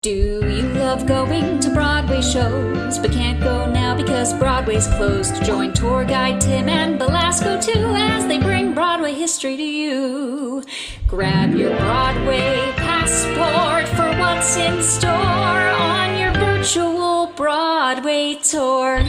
Do you love going to Broadway shows, but can't go now because Broadway's closed? Join tour guide Tim and Belasco too as they bring Broadway history to you. Grab your Broadway passport for what's in store on your Virtual Broadway Tour.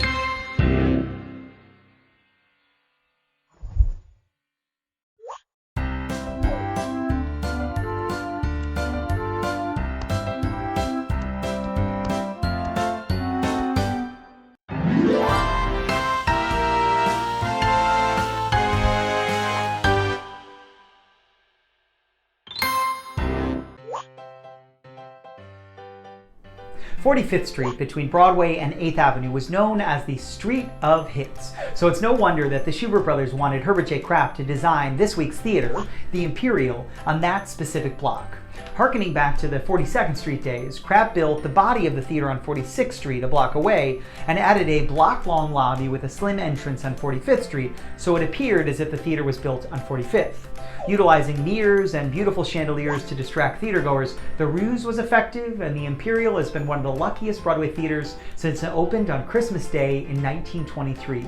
"45th Street between Broadway and 8th Avenue was known as the Street of Hits, so it's no wonder that the Shubert brothers wanted Herbert J. Kraft to design this week's theater, the Imperial, on that specific block. Harkening back to the 42nd Street days, Kraft built the body of the theater on 46th Street, a block away, and added a block-long lobby with a slim entrance on 45th Street, so it appeared as if the theater was built on 45th. Utilizing mirrors and beautiful chandeliers to distract theatergoers, the ruse was effective, and the Imperial has been one of the luckiest Broadway theaters since it opened on Christmas Day in 1923.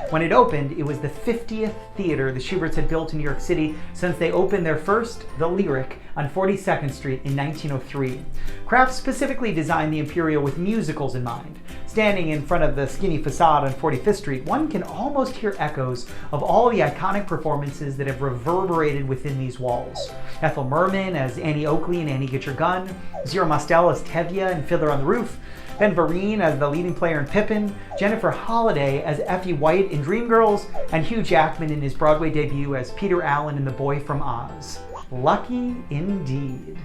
When it opened, it was the 50th theater the Shuberts had built in New York City since they opened their first, The Lyric, on 42nd Street in 1903. Kraft specifically designed the Imperial with musicals in mind. Standing in front of the skinny facade on 45th Street, one can almost hear echoes of all the iconic performances that have reverberated within these walls. Ethel Merman as Annie Oakley in Annie Get Your Gun, Zero Mostel as Tevye in Fiddler on the Roof, Ben Vereen as the leading player in Pippin, Jennifer Holliday as Effie White in Dreamgirls, and Hugh Jackman in his Broadway debut as Peter Allen in The Boy from Oz. Lucky indeed.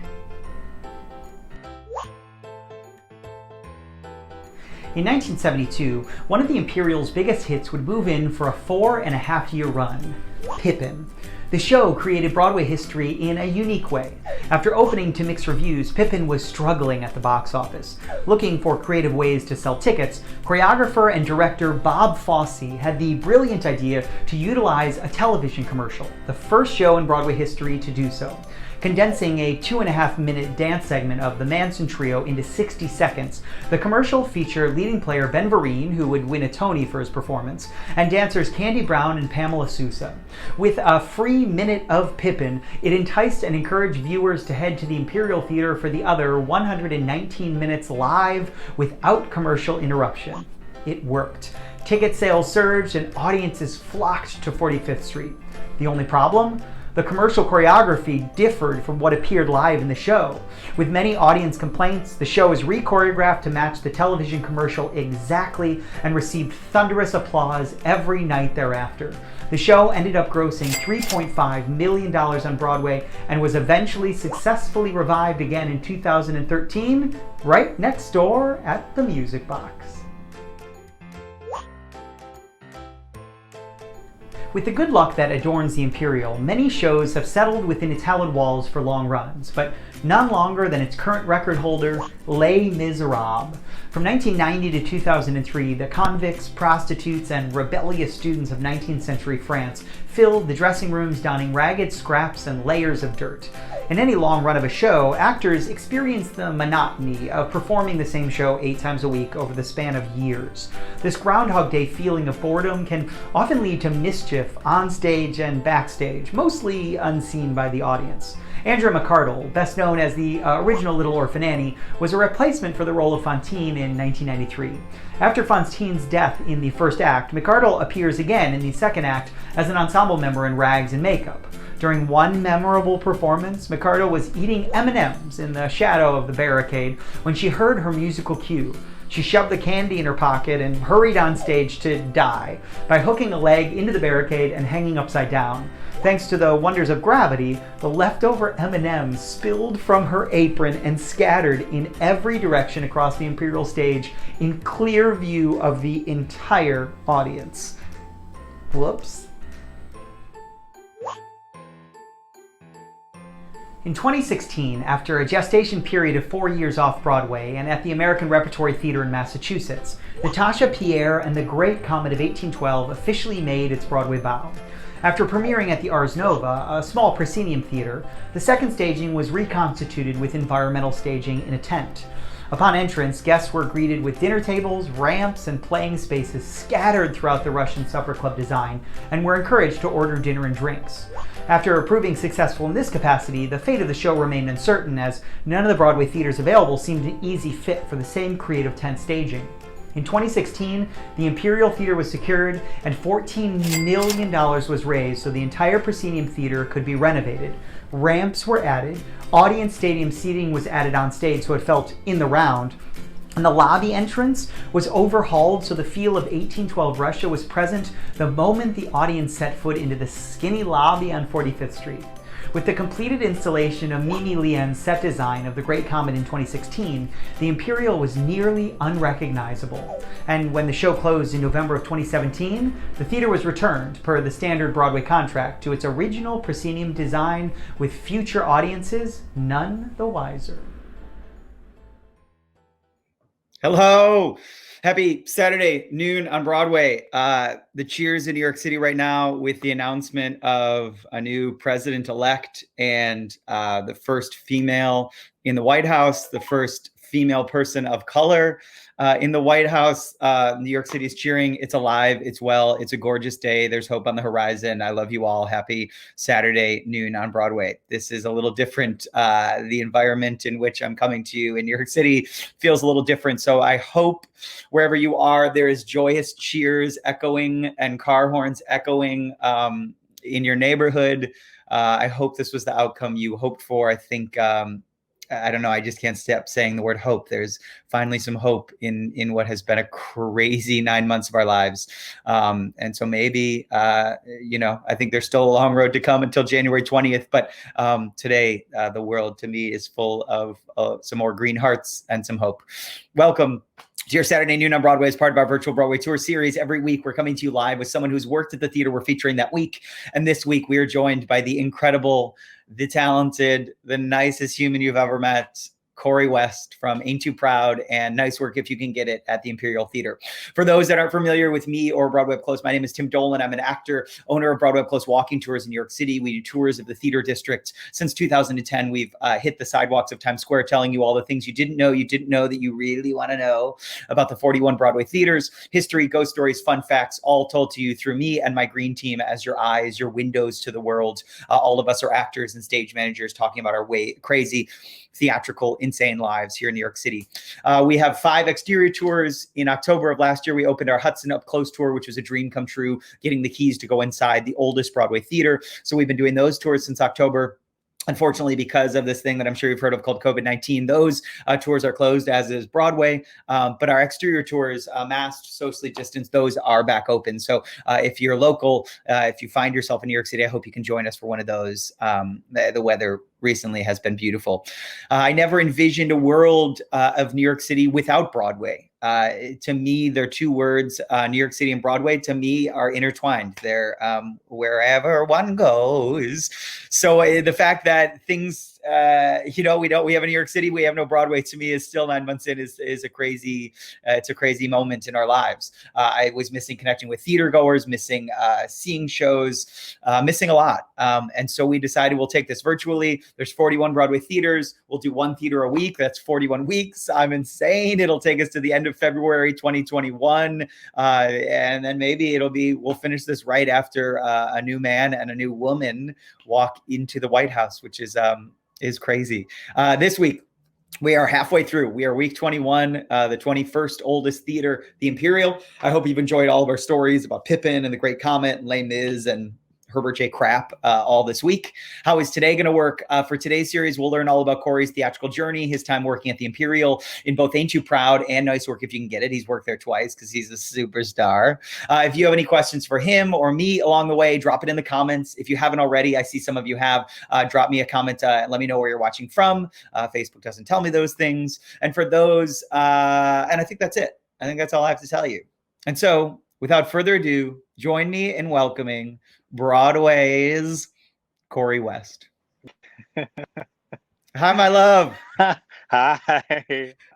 In 1972, one of the Imperial's biggest hits would move in for a 4.5-year run, Pippin. The show created Broadway history in a unique way. After opening to mixed reviews, Pippin was struggling at the box office. Looking for creative ways to sell tickets, choreographer and director Bob Fosse had the brilliant idea to utilize a television commercial, the first show in Broadway history to do so. Condensing a 2.5-minute dance segment of the Manson Trio into 60 seconds, the commercial featured leading player Ben Vereen, who would win a Tony for his performance, and dancers Candy Brown and Pamela Sousa. With a free minute of Pippin, it enticed and encouraged viewers to head to the Imperial Theater for the other 119 minutes live without commercial interruption. It worked. Ticket sales surged and audiences flocked to 45th Street. The only problem? The commercial choreography differed from what appeared live in the show. With many audience complaints, the show was re-choreographed to match the television commercial exactly and received thunderous applause every night thereafter. The show ended up grossing $3.5 million on Broadway and was eventually successfully revived again in 2013, right next door at the Music Box. With the good luck that adorns the Imperial, many shows have settled within its hallowed walls for long runs, but none longer than its current record holder, Les Miserables. From 1990 to 2003, the convicts, prostitutes, and rebellious students of 19th century France filled the dressing rooms donning ragged scraps and layers of dirt. In any long run of a show, actors experience the monotony of performing the same show 8 times a week over the span of years. This Groundhog Day feeling of boredom can often lead to mischief on stage and backstage, mostly unseen by the audience. Andrea McArdle, best known as the original Little Orphan Annie, was a replacement for the role of Fantine in 1993. After Fantine's death in the first act, McArdle appears again in the second act as an ensemble member in rags and makeup. During one memorable performance, McArdle was eating M&Ms in the shadow of the barricade when she heard her musical cue. She shoved the candy in her pocket and hurried on stage to die by hooking a leg into the barricade and hanging upside down. Thanks to the wonders of gravity, the leftover M&Ms spilled from her apron and scattered in every direction across the Imperial stage in clear view of the entire audience. Whoops. In 2016, after a gestation period of 4 years off-Broadway and at the American Repertory Theater in Massachusetts, Natasha Pierre and the Great Comet of 1812 officially made its Broadway bow. After premiering at the Ars Nova, a small proscenium theater, the second staging was reconstituted with environmental staging in a tent. Upon entrance, guests were greeted with dinner tables, ramps, and playing spaces scattered throughout the Russian Supper Club design, and were encouraged to order dinner and drinks. After proving successful in this capacity, the fate of the show remained uncertain, as none of the Broadway theaters available seemed an easy fit for the same creative tent staging. In 2016, the Imperial Theater was secured and $14 million was raised so the entire proscenium theater could be renovated. Ramps were added, audience stadium seating was added on stage so it felt in the round, and the lobby entrance was overhauled so the feel of 1812 Russia was present the moment the audience set foot into the skinny lobby on 45th Street. With the completed installation of Mimi Lian's set design of the Great Comet in 2016, the Imperial was nearly unrecognizable. And when the show closed in November of 2017, the theater was returned, per the standard Broadway contract, to its original proscenium design, with future audiences none the wiser. Hello. Happy Saturday noon on Broadway. The cheers in New York City right now with the announcement of a new president-elect and the first female in the White House, the first female person of color in the White House. New York City is cheering. It's alive. It's well. It's a gorgeous day. There's hope on the horizon. I love you all. Happy Saturday noon on Broadway. This is a little different. The environment in which I'm coming to you in New York City feels a little different. So I hope wherever you are, there is joyous cheers echoing and car horns echoing in your neighborhood. I hope this was the outcome you hoped for. I think I don't know. I just can't stop saying the word hope. There's finally some hope in what has been a crazy 9 months of our lives. And so maybe, I think there's still a long road to come until January 20th. But today, the world to me is full of some more green hearts and some hope. Welcome to your Saturday Noon on Broadway as part of our Virtual Broadway Tour Series. Every week, we're coming to you live with someone who's worked at the theater we're featuring that week. And this week, we are joined by the incredible, the talented, the nicest human you've ever met, Correy West from Ain't Too Proud and Nice Work If You Can Get It at the Imperial Theater. For those that aren't familiar with me or Broadway Up Close, my name is Tim Dolan. I'm an actor, owner of Broadway Up Close walking tours in New York City. We do tours of the theater district. Since 2010, we've hit the sidewalks of Times Square, telling you all the things you didn't know that you really want to know about the 41 Broadway theaters, history, ghost stories, fun facts, all told to you through me and my green team as your eyes, your windows to the world. All of us are actors and stage managers talking about our crazy, theatrical, insane lives here in New York City. We have 5 exterior tours. In October of last year, we opened our Hudson Up Close tour, which was a dream come true, getting the keys to go inside the oldest Broadway theater. So we've been doing those tours since October. Unfortunately, because of this thing that I'm sure you've heard of called COVID-19, those tours are closed, as is Broadway. But our exterior tours, masked, socially distanced, those are back open. So if you're local, if you find yourself in New York City, I hope you can join us for one of those. The weather recently has been beautiful. I never envisioned a world of New York City without Broadway. To me, they're two words, New York City and Broadway, to me are intertwined. They're wherever one goes. So the fact that things, we have a New York City, we have no Broadway, to me is still 9 months in is a crazy, it's a crazy moment in our lives. I was missing connecting with theater goers, missing seeing shows, missing a lot. And so we decided we'll take this virtually. There's 41 Broadway theaters. We'll do one theater a week. That's 41 weeks. I'm insane. It'll take us to the end of February 2021. And then maybe we'll finish this right after a new man and a new woman walk into the White House, which is crazy. This week, we are halfway through. We are week 21, the 21st oldest theater, the Imperial. I hope you've enjoyed all of our stories about Pippin and the Great Comet and Les Mis and Herbert J. Crap all this week. How is today going to work? For today's series, we'll learn all about Correy's theatrical journey, his time working at the Imperial in both Ain't Too Proud and Nice Work If You Can Get It. He's worked there twice because he's a superstar. If you have any questions for him or me along the way, drop it in the comments. If you haven't already, I see some of you have, drop me a comment and let me know where you're watching from. Facebook doesn't tell me those things. And for those, and I think that's it. I think that's all I have to tell you. And so without further ado, join me in welcoming Broadway's Correy West. Hi, my love. Hi.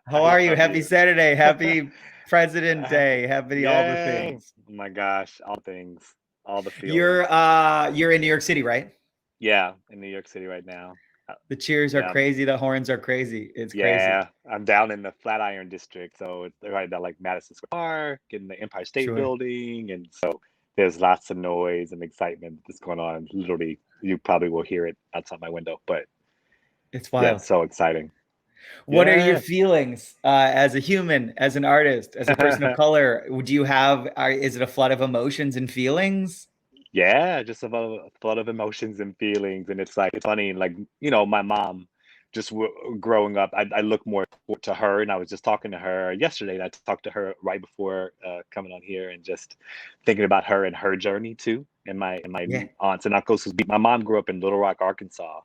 How are you? Happy Saturday. Happy President Day. Happy all the things. Oh my gosh, all things. all the feelings. You're in New York City, right? Yeah, in New York City right now. The cheers are Yeah, crazy. The horns are crazy. It's crazy. yeah. I'm down in the Flatiron district, so it's right down like Madison Square Park and the Empire State Sure. Building, and so there's lots of noise and excitement that's going on. Literally, you probably will hear it outside my window, but It's yeah, wild. it's so exciting. What are your Yeah. feelings as a human, as an artist, as a person of color? Do you have, is it a flood of emotions and feelings? Yeah, just a lot of emotions and feelings, and it's like it's funny, like my mom, growing up, I look more forward to her, and I was just talking to her yesterday. And I talked to her right before coming on here, and just thinking about her and her journey too, and my Yeah. aunts and uncles. My mom grew up in Little Rock, Arkansas.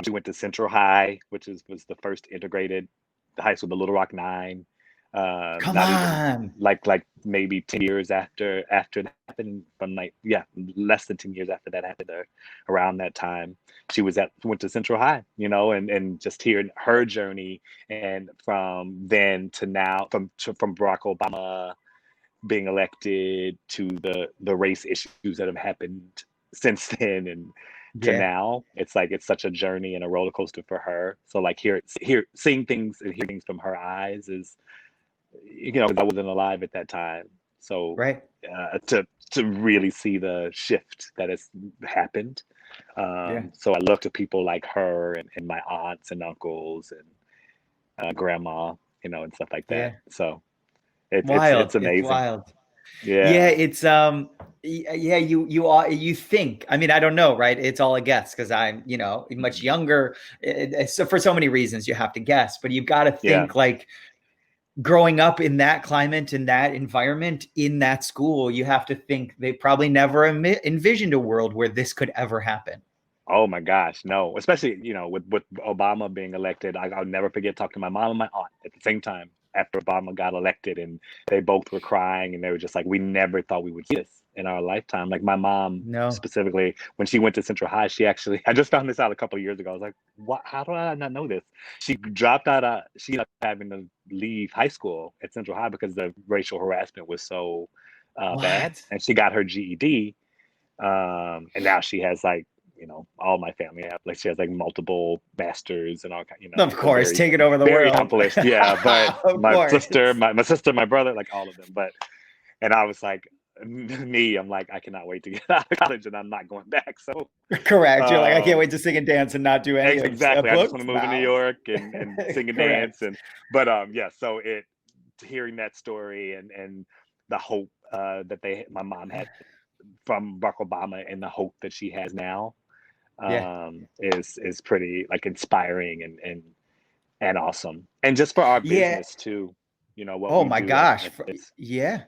She went to Central High, which was the first integrated high school, the Little Rock Nine. Come Not even on. like maybe 10 years after that happened, from like, yeah, less than 10 years after that happened, around that time she went to Central High, and just hearing her journey, and from then to now, from Barack Obama being elected to the race issues that have happened since then, and to Yeah. now, it's like it's such a journey and a roller coaster for her. So like seeing things and hearing things from her eyes is, 'cause I wasn't alive at that time. So Right. to really see the shift that has happened. Yeah. So I look to people like her, and my aunts and uncles and grandma, and stuff like Yeah. that. So it's Wild. It's amazing. wild. Yeah. Yeah. It's, yeah, you think, I mean, I don't know, right? It's all a guess because I'm, much Mhm. younger. So for so many reasons you have to guess, but you've got to Yeah. think like, growing up in that climate, in that environment, in that school, you have to think they probably never envisioned a world where this could ever happen. Oh my gosh, no. Especially, with Obama being elected, I'll never forget talking to my mom and my aunt at the same time after Obama got elected, and they both were crying, and they were just like, we never thought we would see this in our lifetime. Like my mom No. specifically, when she went to Central High, I just found this out a couple of years ago. I was like, what? How do I not know this? She ended up having to leave high school at Central High because the racial harassment was so bad, What? and she got her GED. And now she has like, all my family have, like, she has like multiple masters and all kind, Of so course, very, take it over the very world. accomplished. Yeah, but Of my course. sister, my sister, my brother, like all of them. And I was like, I'm like, I cannot wait to get out of college, and I'm not going back. So Correct. You're like, I can't um, wait to sing and dance and not do any of exactly, I just want books to move to New now. York and sing and dance, Correct. but yeah. So hearing that story, and the hope my mom had from Barack Obama, and the hope that she has now, Yeah. is pretty like inspiring, and awesome, and just for our Yeah. business too. What Oh we my do, like gosh. it's Yeah.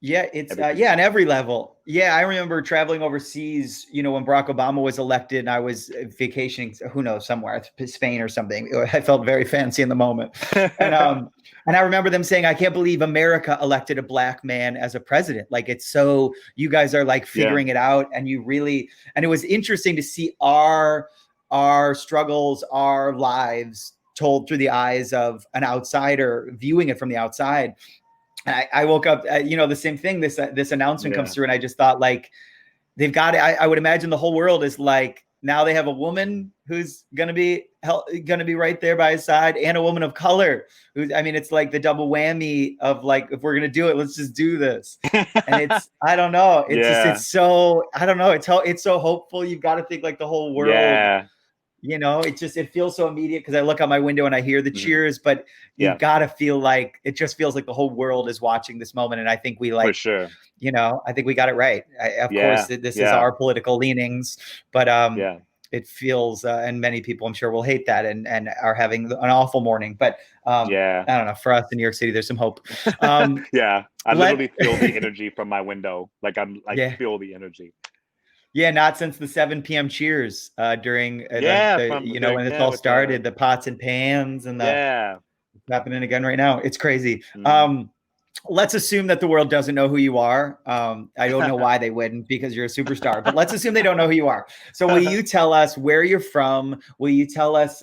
Yeah, it's everything. yeah, on every level. Yeah, I remember traveling overseas, when Barack Obama was elected and I was vacationing, who knows, somewhere, Spain or something. I felt very fancy in the moment. And I remember them saying, I can't believe America elected a black man as a president. Like, it's so, you guys are like Yeah, figuring it out, and and it was interesting to see our struggles, our lives told through the eyes of an outsider viewing it from the outside. And I woke up, the same thing. This announcement comes yeah, through, and I just thought, like, they've got it. I would imagine the whole world is like, now they have a woman who's gonna be right there by his side, and a woman of color. I mean, it's like the double whammy of like, if we're gonna do it, let's just do this. And I don't know. It's just, yeah, it's so, I don't know. It's so hopeful. You've got to think like the whole world. yeah, It feels so immediate because I look out my window and I hear the mhm, cheers, but yeah, you've got to feel like it just feels like the whole world is watching this moment. And I think we for like, sure. I think we got it right. Of course, Yeah, this is yeah, our political leanings, but yeah, it feels, and many people I'm sure will hate that and are having an awful morning. But yeah. I don't know. For us in New York City, there's some hope. Yeah, I Let literally feel the energy from my window. Like I'm like Yeah. feel the energy. Yeah, not since the 7 p.m. cheers during Yeah, when this yeah, all with the started, the pots and pans and the yeah. happening again right now. It's crazy. Mhm. Let's assume that the world doesn't know who you are. I don't know why they wouldn't, because you're a superstar, but let's assume they don't know who you are. So will you tell us where you're from? Will you tell us,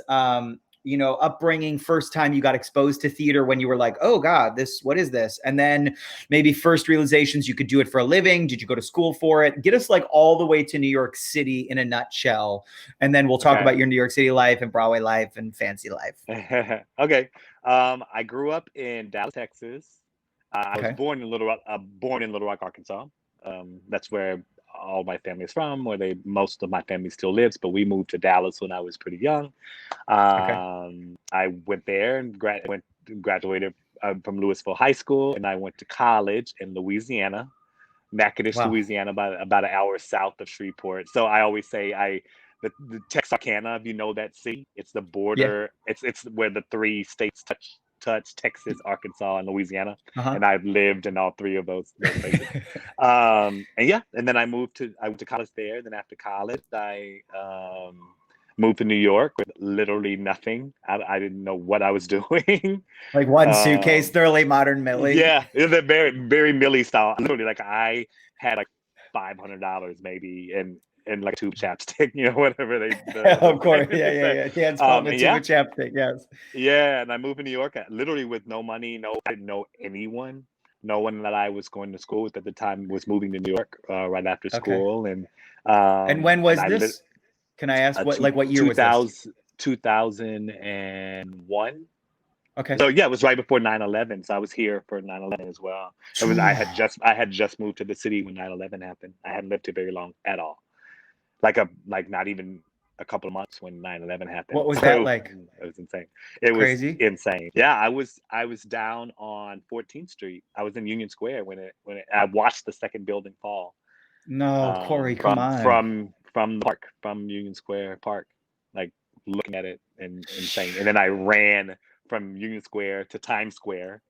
upbringing, first time you got exposed to theater when you were like, oh God, what is this? And then maybe first realizations you could do it for a living. Did you go to school for it? Get us like all the way to New York City in a nutshell. And then we'll talk about your New York City life and Broadway life and fancy life. Okay. I grew up in Dallas, Texas. I was born in Little Rock, Arkansas. That's where all my family is from, where most of my family still lives, but we moved to Dallas when I was pretty young. I went there and graduated from Louisville High School, and I went to college in Louisiana, Natchitoches, Louisiana, about an hour south of Shreveport. So I always say the Texarkana, if you know that city, it's the border. Yeah. It's where the three states touch Texas, Arkansas, and Louisiana. And I've lived in all three of those places. And then I went to college there. Then after college, I moved to New York with literally nothing. I didn't know what I was doing. Like one suitcase, thoroughly modern Millie. Yeah, it was a very, very Millie style. Literally, like I had like $500 maybe, and like tube chapstick, whatever they. Of course, yeah. Dance called the tube chapstick, yes. Yeah, and I moved to New York literally with no money. I didn't know anyone. No one that I was going to school with at the time was moving to New York right after school, and when was this? Can I ask what year was this? 2001. Okay. So yeah, it was right before 9/11. So I was here for 9/11 as well. I had just moved to the city when 9/11 happened. I hadn't lived here very long at all. Like not even a couple of months when 9/11 happened. What was that like? It was insane. It was insane. Yeah, I was down on 14th Street. I was in Union Square when I watched the second building fall. No, Correy, come on. From the park, from Union Square Park, like looking at it and insane. And then I ran from Union Square to Times Square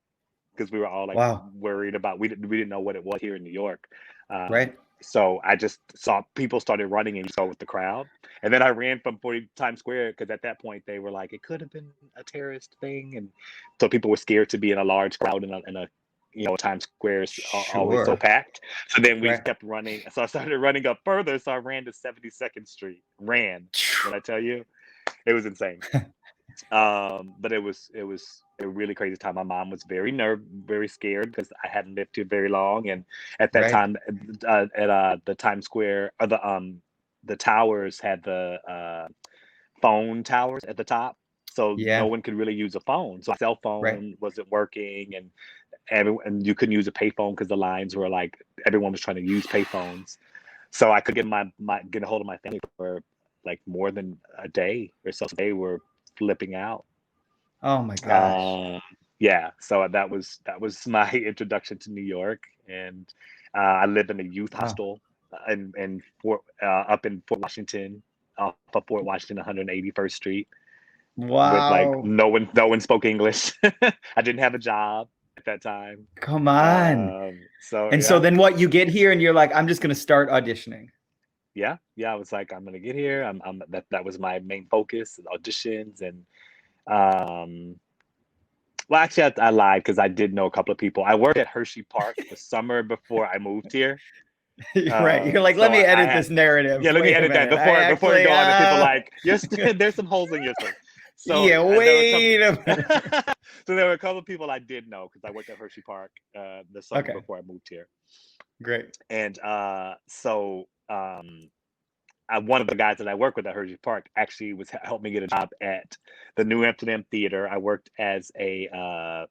because we were all worried about we didn't know what it was here in New York. Right. So I just saw people started running and you saw with the crowd. And then I ran from Times Square because at that point they were like, it could have been a terrorist thing. And so people were scared to be in a large crowd in a Times Square is always so packed. So then we kept running. So I started running up further. So I ran to 72nd Street. When I tell you, it was insane. But it was a really crazy time. My mom was very scared because I hadn't lived here very long, and at that time, at the Times Square, or the towers had the phone towers at the top, so no one could really use a phone. So my cell phone wasn't working, and you couldn't use a payphone because the lines were like everyone was trying to use payphones. So I could get get a hold of my family for like more than a day or so. They were flipping out. Oh my gosh. So that was my introduction to New York, and I lived in a youth hostel up in Fort Washington, off of Fort Washington, 181st Street. Wow. With like no one spoke English. I didn't have a job at that time. Come on. So then what, you get here and you're like, I'm just gonna start auditioning. Yeah. I was like, I'm gonna get here. That was my main focus, auditions, and well, actually, I lied because I did know a couple of people. I worked at Hershey Park the summer before I moved here. Right. You're like, let me edit this narrative. Yeah, let me edit that before you go on. And people like, yes, there's some holes in your story. So wait a minute. So there were a couple of people I did know because I worked at Hershey Park the summer before I moved here. Great. And one of the guys that I work with at Hershey Park actually helped me get a job at the New Amsterdam Theater. I worked as a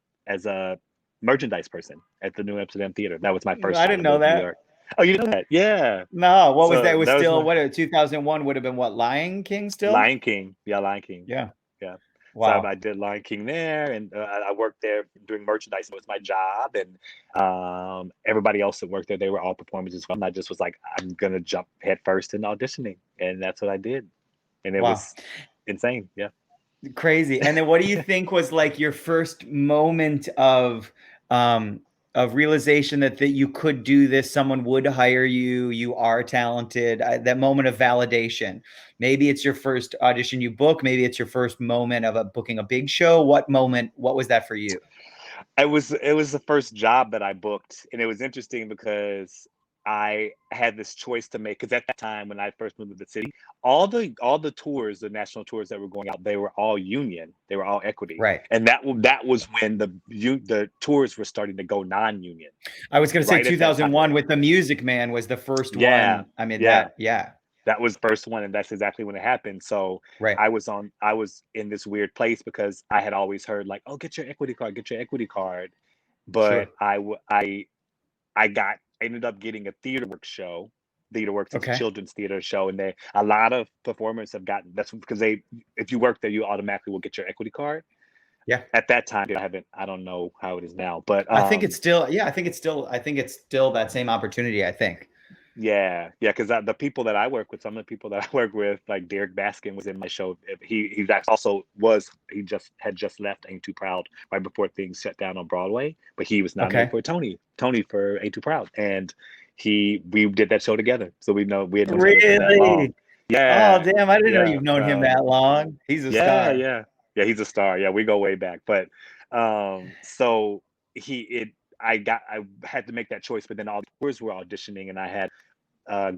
merchandise person at the New Amsterdam Theater. That was my first. I didn't know that. New York. Oh, you know that? Yeah. No, what was that? It was still 2001 would have been what? Lion King still? Lion King. Yeah, Lion King. Yeah. Wow. So I did Lion King there, and I worked there doing merchandise. It was my job, and everybody else that worked there, they were all performers as well. And I just was like, I'm gonna jump head first in auditioning, and that's what I did, and it was insane. Yeah, crazy. And then, what do you think was like your first moment of realization that you could do this? Someone would hire you. You are talented. That moment of validation. Maybe it's your first audition you book. Maybe it's your first moment of booking a big show. What was that for you? It was the first job that I booked, and it was interesting because I had this choice to make, because at that time when I first moved to the city, all the tours, the national tours that were going out, they were all union, they were all equity, Right. and that was when the tours were starting to go non-union. I was going to say Right at that 2001 time. with The Music Man was the first Yeah, one. I mean, yeah. that was the first one, and that's exactly when it happened. So right. I was in this weird place because I had always heard like, oh, get your equity card, but Sure. I ended up getting a TheaterWorks show. TheaterWorks is a Okay. children's theater show, and a lot of performers have gotten, that's because if you work there, you automatically will get your equity card. Yeah. At that time, I don't know how it is now, but I think it's still that same opportunity, I think. Yeah, because the people that I work with, some of the people that I work with, like Derek Baskin was in my show. He had just left Ain't Too Proud right before things shut down on Broadway, but he was nominated for Tony for Ain't Too Proud, and we did that show together. So we had known each other for that long. Yeah. Oh damn! I didn't know Yeah. you've known him that long. He's a star. Yeah. He's a star. Yeah, we go way back. But so I had to make that choice, but then all the tours were auditioning, and I had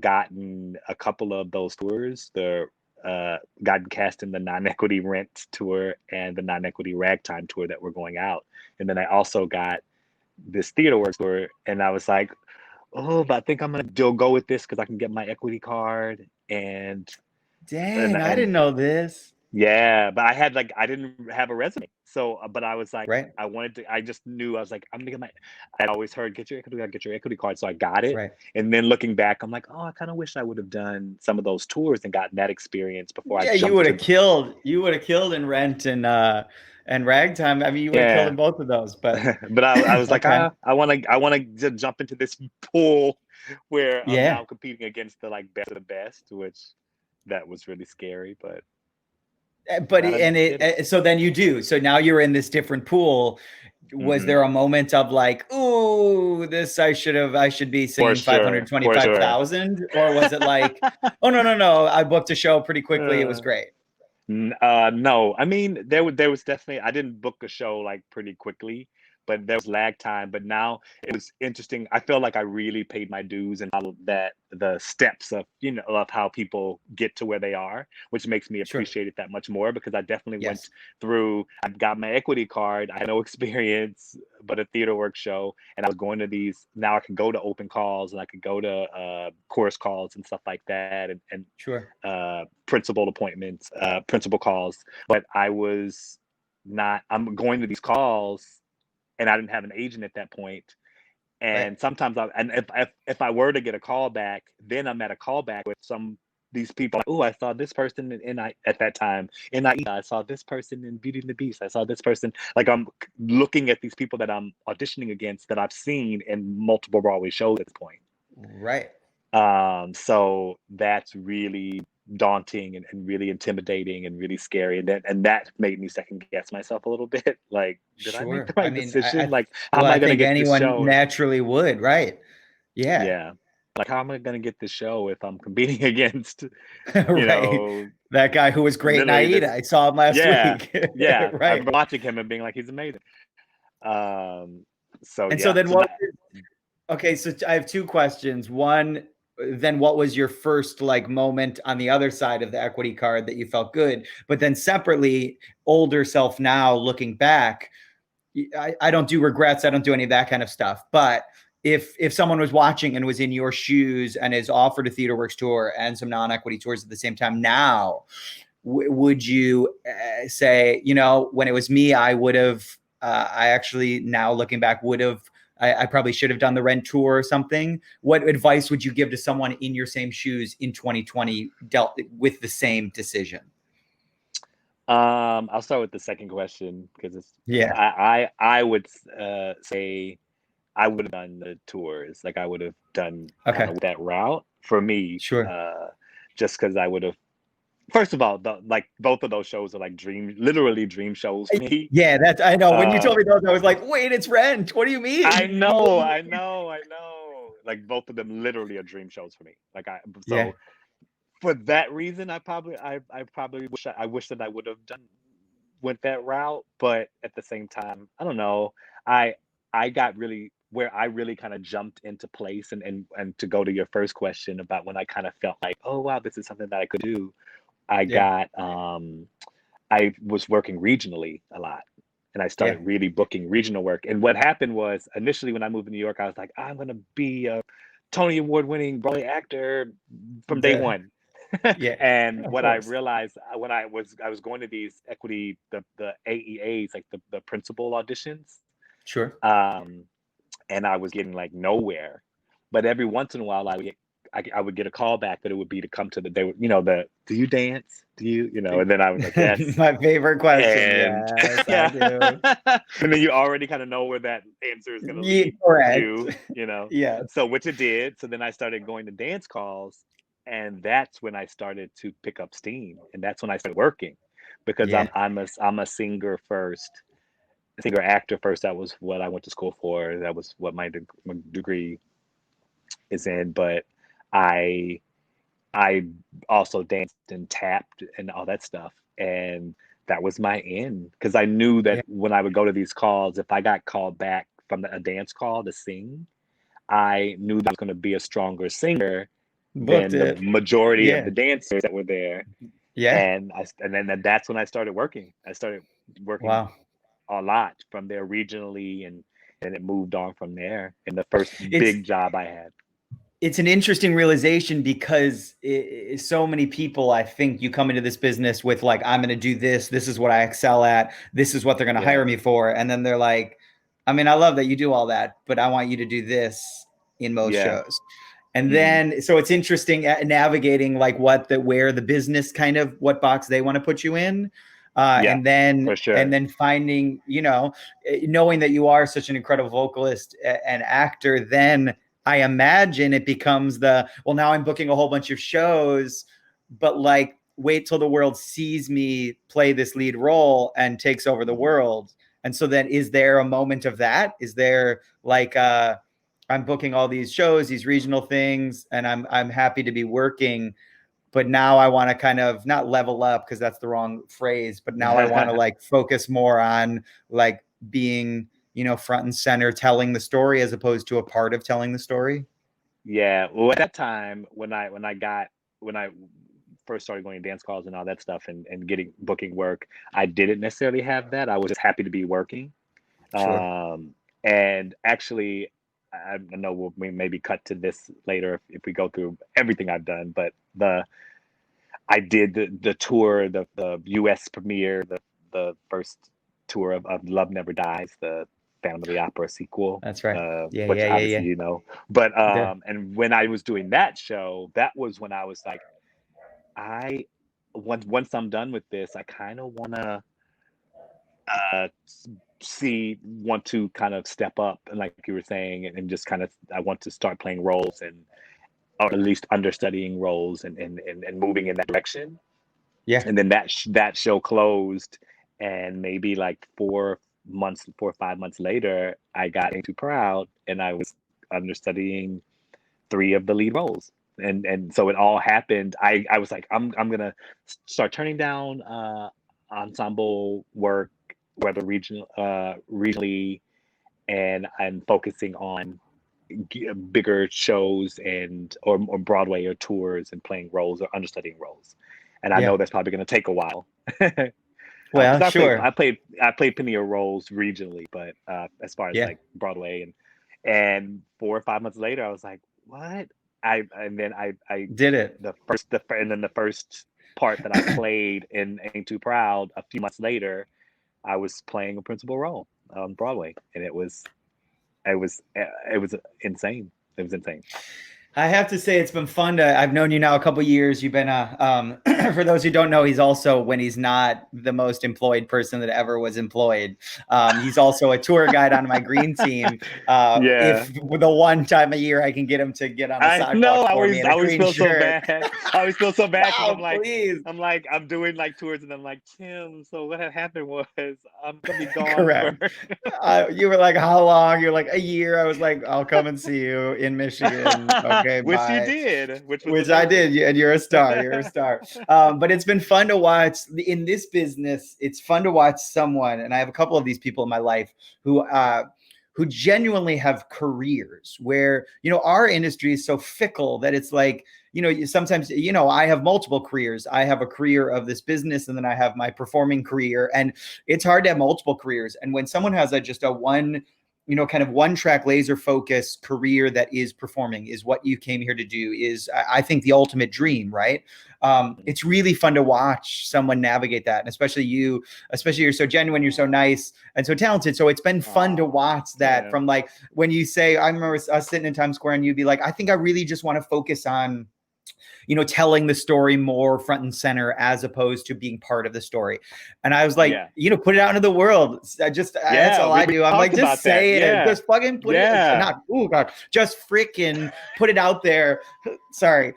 gotten a couple of those tours. Gotten cast in the non-equity Rent tour and the non-equity Ragtime tour that were going out, and then I also got this TheaterWorks tour, and I was like, oh, but I think I'm gonna go with this because I can get my equity card, and Dang, I didn't know this. yeah, but I didn't have a resume. So, but I was like, right. I just knew, I was like, I'm gonna get I'd always heard, get your equity card. So I got it. Right. And then looking back, I'm like, oh, I kind of wish I would have done some of those tours and gotten that experience before I you would have killed in Rent and Ragtime. I mean, you would have killed in both of those, but but I was like, I want to jump into this pool where I'm now competing against the like best of the best, which that was really scary, but so then you do. So now you're in this different pool. Was there a moment of like, ooh, this I should be singing 525,000, or was it like, oh no, I booked a show pretty quickly, it was great? No, I mean there was definitely, I didn't book a show like pretty quickly, but there was lag time. But now it was interesting. I feel like I really paid my dues and followed the steps of of how people get to where they are, which makes me appreciate it that much more, because I definitely went through. I got my equity card. I had no experience, but a TheaterWorks show, and I was going to these. Now I can go to open calls, and I could go to chorus calls and stuff like that, and principal appointments, principal calls. But I was not. I'm going to these calls, and I didn't have an agent at that point. And sometimes if I were to get a call back, then I'm at a callback with these people. Like, oh, I saw this person at that time in I saw this person in Beauty and the Beast. I saw this person. Like, I'm looking at these people that I'm auditioning against that I've seen in multiple Broadway shows at this point. Right. So that's really daunting and really intimidating and really scary, and that made me second guess myself a little bit. Like, did I make the right decision? Like, how am I going to get this show? Naturally would, right? Yeah. Like, how am I going to get this show if I'm competing against, that guy who was great in Aida? I saw him last week. Yeah. Right. I remember watching him and being like, he's amazing. So I have two questions. One, then what was your first like moment on the other side of the equity card that you felt good? But then separately, older self now looking back, I don't do regrets. I don't do any of that kind of stuff. But if someone was watching and was in your shoes and is offered a TheaterWorks tour and some non-equity tours at the same time now, would you say, when it was me, I would have, I actually now looking back would have, I probably should have done the Rent tour or something. What advice would you give to someone in your same shoes in 2020 dealt with the same decision? I'll start with the second question, because it's I would say I would have done the tours. Like, I would have done kind of that route for me. Just because I would have. First of all, both of those shows are like literally dream shows for me. Yeah, I know. When you told me those, I was like, wait, it's Rent. What do you mean? I know. Like, both of them literally are dream shows for me. Like, for that reason, I probably wish that I would have went that route. But at the same time, I don't know. I got really where I really kind of jumped into place, and to go to your first question about when I kind of felt like, oh wow, this is something that I could do. I Yeah. got I was working regionally a lot, and I started Yeah. really booking regional work. And what happened was, initially when I moved to New York, I was like, I'm gonna be a Tony Award winning Broadway actor from day The- one. yeah. And Of what I course. realized when I was going to these equity, the AEAs, like the principal auditions, Sure. um, and I was getting like nowhere. But every once in a while, I would get a call back that it would be to come to they would, the, do you dance? Do you know? And then I was like, yes. My favorite question. And Yes, I yeah. do. And then you already kind of know where that answer is going to Yeah, lead correct. you. Yes. So which it did. So then I started going to dance calls, and that's when I started to pick up steam, and that's when I started working, because Yeah. I'm a singer first, singer actor first. That was what I went to school for. That was what my degree is in. But I I also danced and tapped and all that stuff. And that was my end, because I knew Yeah. that when I would go to these calls, if I got called back from a dance call to sing, I knew that I was going to be a stronger singer Booked than the it. majority of Yeah. the dancers that were there. Yeah. And then that's when I started working. I started working Wow. a lot from there regionally, and it moved on from there. And the first It's big job I had. it's an interesting realization, because so many people, I think, you come into this business with like, I'm going to do this. This is what I excel at. This is what they're going to hire Yeah. me for. And then they're like, I mean, I love that you do all that, but I want you to do this in most Yeah. shows. And Hmm. then, so it's interesting navigating like where the business kind of, what box they want to put you in. Yeah, And then, for sure. finding, knowing that you are such an incredible vocalist and actor, then I imagine it becomes well, now I'm booking a whole bunch of shows, but like, wait till the world sees me play this lead role and takes over the Mhm. world. And so then, is there a moment of that? Is there like, I'm booking all these shows, these regional things, and I'm happy to be working, but now I want to kind of not level up, because that's the wrong phrase, but now I want to like focus more on like being, front and center, telling the story as opposed to a part of telling the story. Yeah. Well, at that time, when I first started going to dance calls and all that stuff, and getting booking work, I didn't necessarily have that. I was just happy to be working. Sure. And actually, I know we maybe cut to this later if we go through everything I've done, but I did the tour, the US premiere, the first tour of Love Never Dies, the Phantom of the Opera sequel, That's right. Yeah, which yeah, yeah, obviously yeah. you know. But Yeah. and when I was doing that show, that was when I was like, I once I'm done with this, I kind of wanna uh want to kind of step up, and like you were saying, and just kind of, I want to start playing roles, and or at least understudying roles, and moving in that direction. Yeah. And then that show closed, and maybe like 4 or 5 months later, I got Ain't Too Proud, and I was understudying 3 of the lead roles. And so it all happened. I was like, I'm gonna start turning down ensemble work, whether regionally, and I'm focusing on bigger shows, or Broadway or tours, and playing roles or understudying roles. And I know Yeah. that's probably going to take a while. Well, Because sure. I played plenty of roles regionally, but as far as Yeah. like Broadway, and 4 or 5 months later, I was like, what? And then I Did it. and then the first part that I played in Ain't Too Proud, a few months later, I was playing a principal role on Broadway, and it was insane. It was insane. I have to say, it's been fun I've known you now a couple years. You've been for those who don't know, he's also, when he's not the most employed person that ever was employed, he's also a tour guide on my green team. Yeah. If the one time a year I can get him to get on the I know. sidewalk for me in I a always green feel so shirt. bad. I always feel so bad, because Oh, please. I'm doing like tours, and I'm like, Tim. So what had happened was, I'm gonna be gone for. Correct. You were like, how long? You're like, a year. I was like, I'll come and see you in Michigan. Okay, Which you bye. did, which was Which I did, amazing. and you're a star. You're a star. But it's been fun to watch in this business. It's fun to watch someone, and I have a couple of these people in my life who who genuinely have careers where, our industry is so fickle that it's like, sometimes, I have multiple careers. I have a career of this business, and then I have my performing career, and it's hard to have multiple careers. And when someone has just a one, kind of one track laser focus career that is performing, is what you came here to do, is I think the ultimate dream, right? It's really fun to watch someone navigate that. And especially you're so genuine, you're so nice and so talented. So it's been fun to watch that from like, when you say, I remember us sitting in Times Square and you'd be like, I think I really just want to focus on, telling the story more front and center as opposed to being part of the story. And I was like, put it out into the world. That's all I do. I'm like, just say it. Just fucking put it. Just freaking put it out there. Sorry.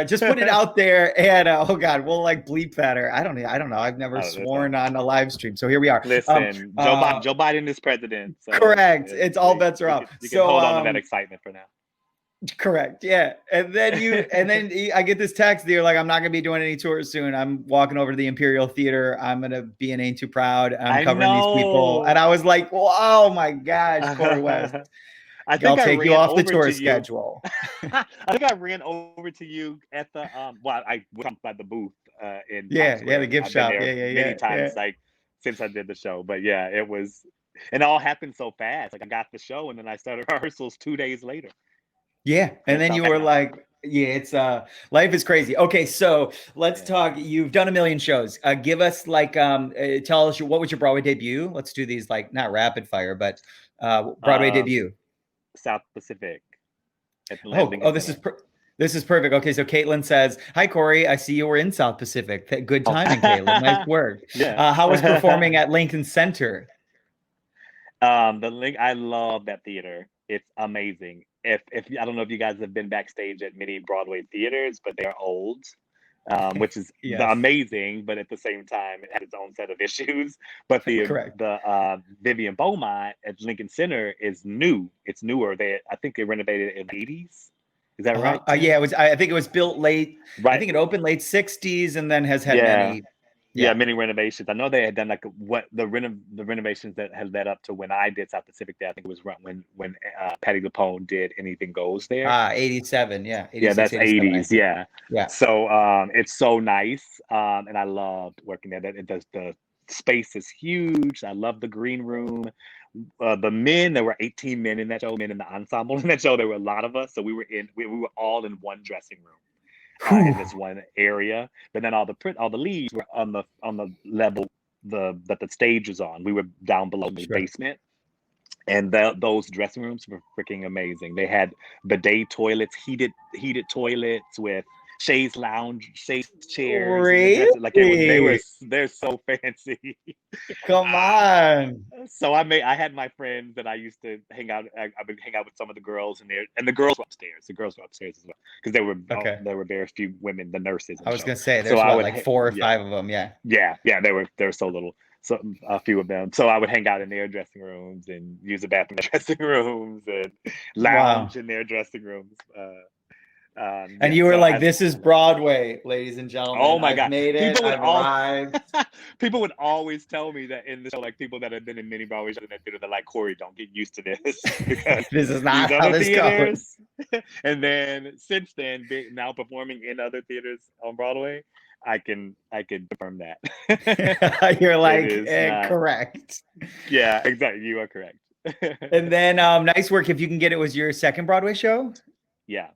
Just put it out there, and oh god, we'll like bleep that, or I don't know. I've never sworn on a live stream, so here we are. Listen, Joe Biden is president. So correct. It's all bets are off. You can hold on to that excitement for now. Correct. Yeah. And then I get this text. You're like, I'm not going to be doing any tours soon. I'm walking over to the Imperial Theater. I'm going to be in Ain't Too Proud. I'm covering these people. And I was like, well, oh my gosh, Corey West. I think I'll take you off the tour schedule. I think I ran over to you at the I went by the booth in the gift shop. Many times like since I did the show. But yeah, it all happened so fast. Like I got the show and then I started rehearsals 2 days later. Yeah. And then you were like, it's life is crazy. Okay, so let's talk. You've done a million shows. Give us like tell us what was your Broadway debut? Let's do these like not rapid fire, but Broadway debut. South Pacific. This is perfect. Okay, so Caitlin says, "Hi Corey, I see you were in South Pacific. Good timing, Caitlin. Nice work. Yeah. How was performing at Lincoln Center?" I love that theater. It's amazing. If I don't know if you guys have been backstage at many Broadway theaters, but they're old, which is amazing. But at the same time, it had its own set of issues. But the Vivian Beaumont at Lincoln Center is new. It's newer. I think they renovated it in the 80s. Is that right? Yeah, it was. I think it was built late. Right. I think it opened late 60s and then has had many. Many renovations. I know they had done like the renovations that had led up to when I did South Pacific there. I think it was when Patti LuPone did Anything Goes there. 87, 86, that's 80s, yeah. So it's so nice, and I loved working there. The space is huge. I love the green room. The men, there were 18 men in that show. Men in the ensemble in that show. There were a lot of us, so we were all in one dressing room. In this one area, but then all the leads were on the level that the stage was on. We were down below the basement, and those dressing rooms were freaking amazing. They had bidet toilets, heated toilets with chaise lounge, chaise chairs. Really? Like they're so fancy. Come on. So I had my friends that I used to hang out. I would hang out with some of the girls in there, and the girls were upstairs. The girls were upstairs as well because there were very few women, the nurses. I was gonna say there's like 4 or 5 of them. Yeah. They were so little. So a few of them. So I would hang out in their dressing rooms and use the bathroom in their dressing rooms and lounge in their dressing rooms. And you were like, "This is Broadway, ladies and gentlemen." Oh my God! Made it. I've arrived. People would always tell me that in the show, like people that have been in many Broadway shows in that theater, they're like, "Corey, don't get used to this because this is not how this goes." And then since then, now performing in other theaters on Broadway, I can confirm that. You're like correct. Yeah, exactly. You are correct. And then nice work. If you can get it, was your second Broadway show? Yeah.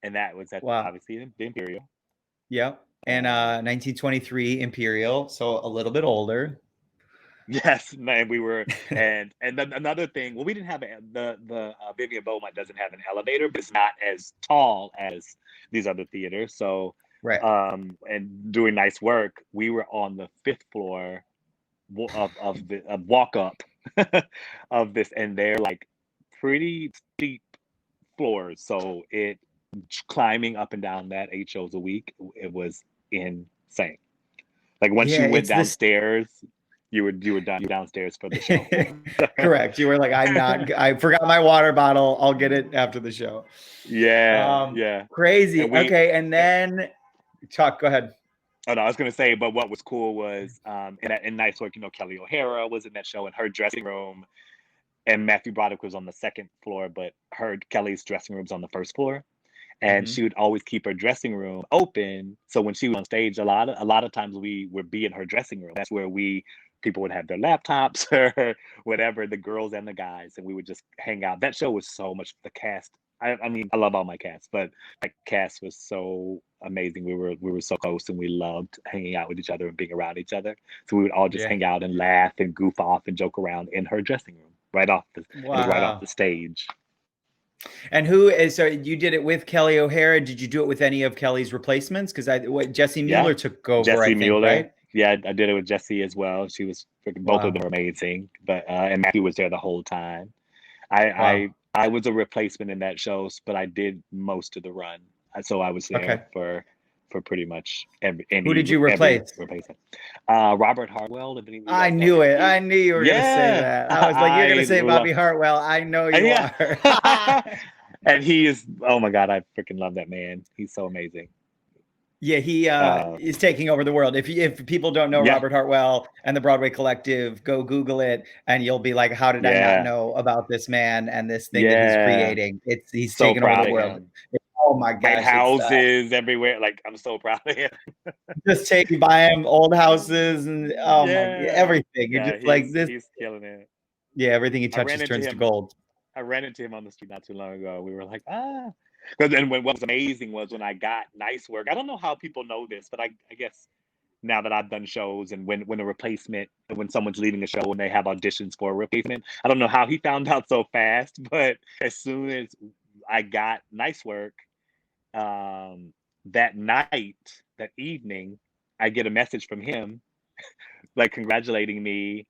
And that was obviously the Imperial. Yep. And 1923 Imperial, so a little bit older. Yes, man, we were, and then another thing. Well, we didn't have the Vivian Beaumont doesn't have an elevator, but it's not as tall as these other theaters. So right. And doing nice work, we were on the 5th floor of the walk up of this, and they're like pretty steep floors. So climbing up and down that 8 shows a week, it was insane. Like once you went downstairs, you were downstairs for the show. Correct. You were like, I forgot my water bottle. I'll get it after the show. Yeah. Crazy. Okay. And then go ahead. Oh no, I was gonna say, but what was cool was in nice work, Kelly O'Hara was in that show in her dressing room. and Matthew Broderick was on the second floor, but Kelly's dressing room's on the first floor. And she would always keep her dressing room open. So when she was on stage, a lot of times we would be in her dressing room. That's where people would have their laptops or whatever, the girls and the guys, and we would just hang out. That show was so much, the cast. I mean, I love all my cast, but my cast was so amazing. We were so close, and we loved hanging out with each other and being around each other. So we would all just hang out and laugh and goof off and joke around in her dressing room, right off the stage. And so you did it with Kelly O'Hara. Did you do it with any of Kelly's replacements? Because Jessie Mueller took over, Jessie Mueller, right? Yeah, I did it with Jessie as well. She was both of them were amazing. But and Matthew was there the whole time. I was a replacement in that show, but I did most of the run. So I was there for pretty much Who did you replace? Robert Hartwell. I knew it. I knew you were going to say that. I was like, you're going to say Bobby Hartwell. I know you are. And he is, oh my God, I freaking love that man. He's so amazing. Yeah, he is taking over the world. If people don't know Robert Hartwell and the Broadway Collective, go Google it, and you'll be like, how did I not know about this man and this thing that he's creating? He's so taking over the world. Oh my gosh. Houses everywhere. Like, I'm so proud of him. Just taking by him old houses and my everything. You're just like this. He's killing it. Yeah, everything he touches turns to gold. I ran into him on the street not too long ago. We were like, Because then what was amazing was when I got nice work. I don't know how people know this, but I guess now that I've done shows and when a replacement, when someone's leading a show and they have auditions for a replacement, I don't know how he found out so fast, but as soon as I got nice work, that evening, I get a message from him, like congratulating me.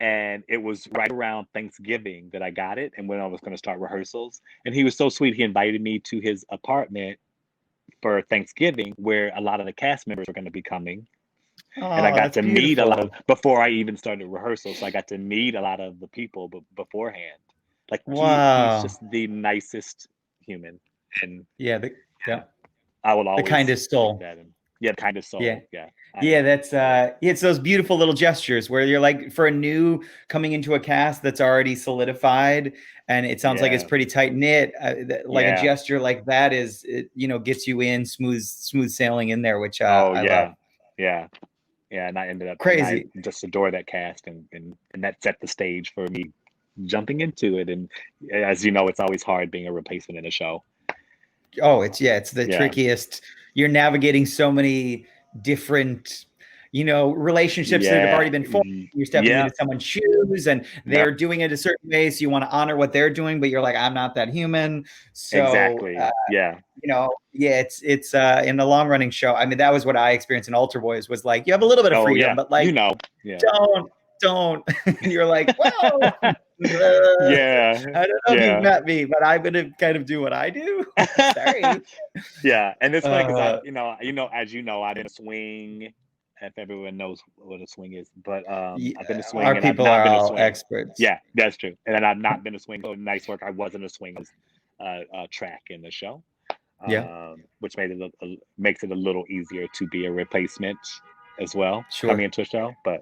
And it was right around Thanksgiving that I got it, and when I was going to start rehearsals. And he was so sweet. He invited me to his apartment for Thanksgiving, where a lot of the cast members were going to be coming. And I got to meet a lot of, before I even started rehearsals, so I got to meet a lot of the people beforehand. Like, he's just the nicest human. And I will always the kindest soul. Yeah, the kindest soul. Yeah, that's it's those beautiful little gestures where you're like, for a new coming into a cast that's already solidified, and it sounds like it's pretty tight knit. Like a gesture like that gets you in smooth sailing in there, which I love. Yeah. And I ended up crazy. I just adore that cast, and that set the stage for me jumping into it. And as you know, it's always hard being a replacement in a show. Oh, it's the trickiest. You're navigating so many different, relationships that have already been formed. You're stepping into someone's shoes, and they're doing it a certain way, so you want to honor what they're doing, but you're like, I'm not that human. So exactly. It's in the long running show. I mean, that was what I experienced in Altar Boys, was like, you have a little bit of freedom, but like, don't. And you're like, well, I don't know if you've met me, but I'm gonna kind of do what I do. Sorry. And it's funny because as you know, I'm in a swing. If everyone knows what a swing is, but I've been a swing. Our people are all experts. Yeah, that's true. And then I've not been a swing. So nice work. I wasn't a swing. I was track in the show. Which makes it a little easier to be a replacement as well. Coming into a show, but.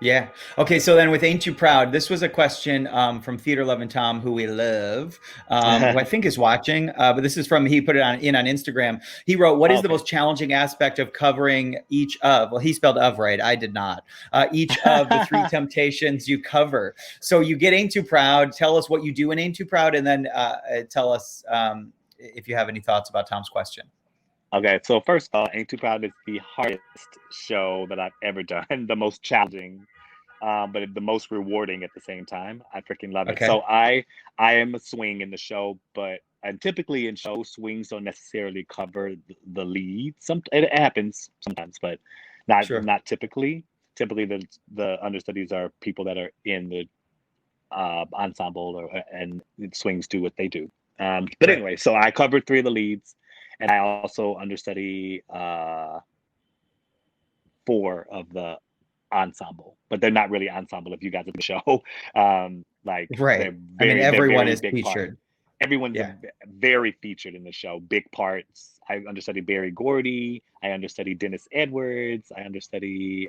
Yeah. Okay. So then with Ain't Too Proud, this was a question from Theater Lovin' Tom, who we love, who I think is watching. But this is he put it on Instagram. He wrote, what is the most challenging aspect of covering each of, well, he spelled of right. I did not. Each of the three temptations you cover. So you get Ain't Too Proud. Tell us what you do in Ain't Too Proud. And then tell us if you have any thoughts about Tom's question. Okay, so first of all, Ain't Too Proud is the hardest show that I've ever done, the most challenging, but the most rewarding at the same time. I freaking love it. So I am a swing in the show, but typically in shows, swings don't necessarily cover the lead. It happens sometimes, but not typically. Typically, the understudies are people that are in the ensemble, and swings do what they do. But anyway, so I covered 3 of the leads. And I also understudy 4 of the ensemble, but they're not really ensemble if you guys are the show. Everyone is featured. Everyone's very featured in the show. Big parts. I understudy Barry Gordy. I understudy Dennis Edwards. I understudy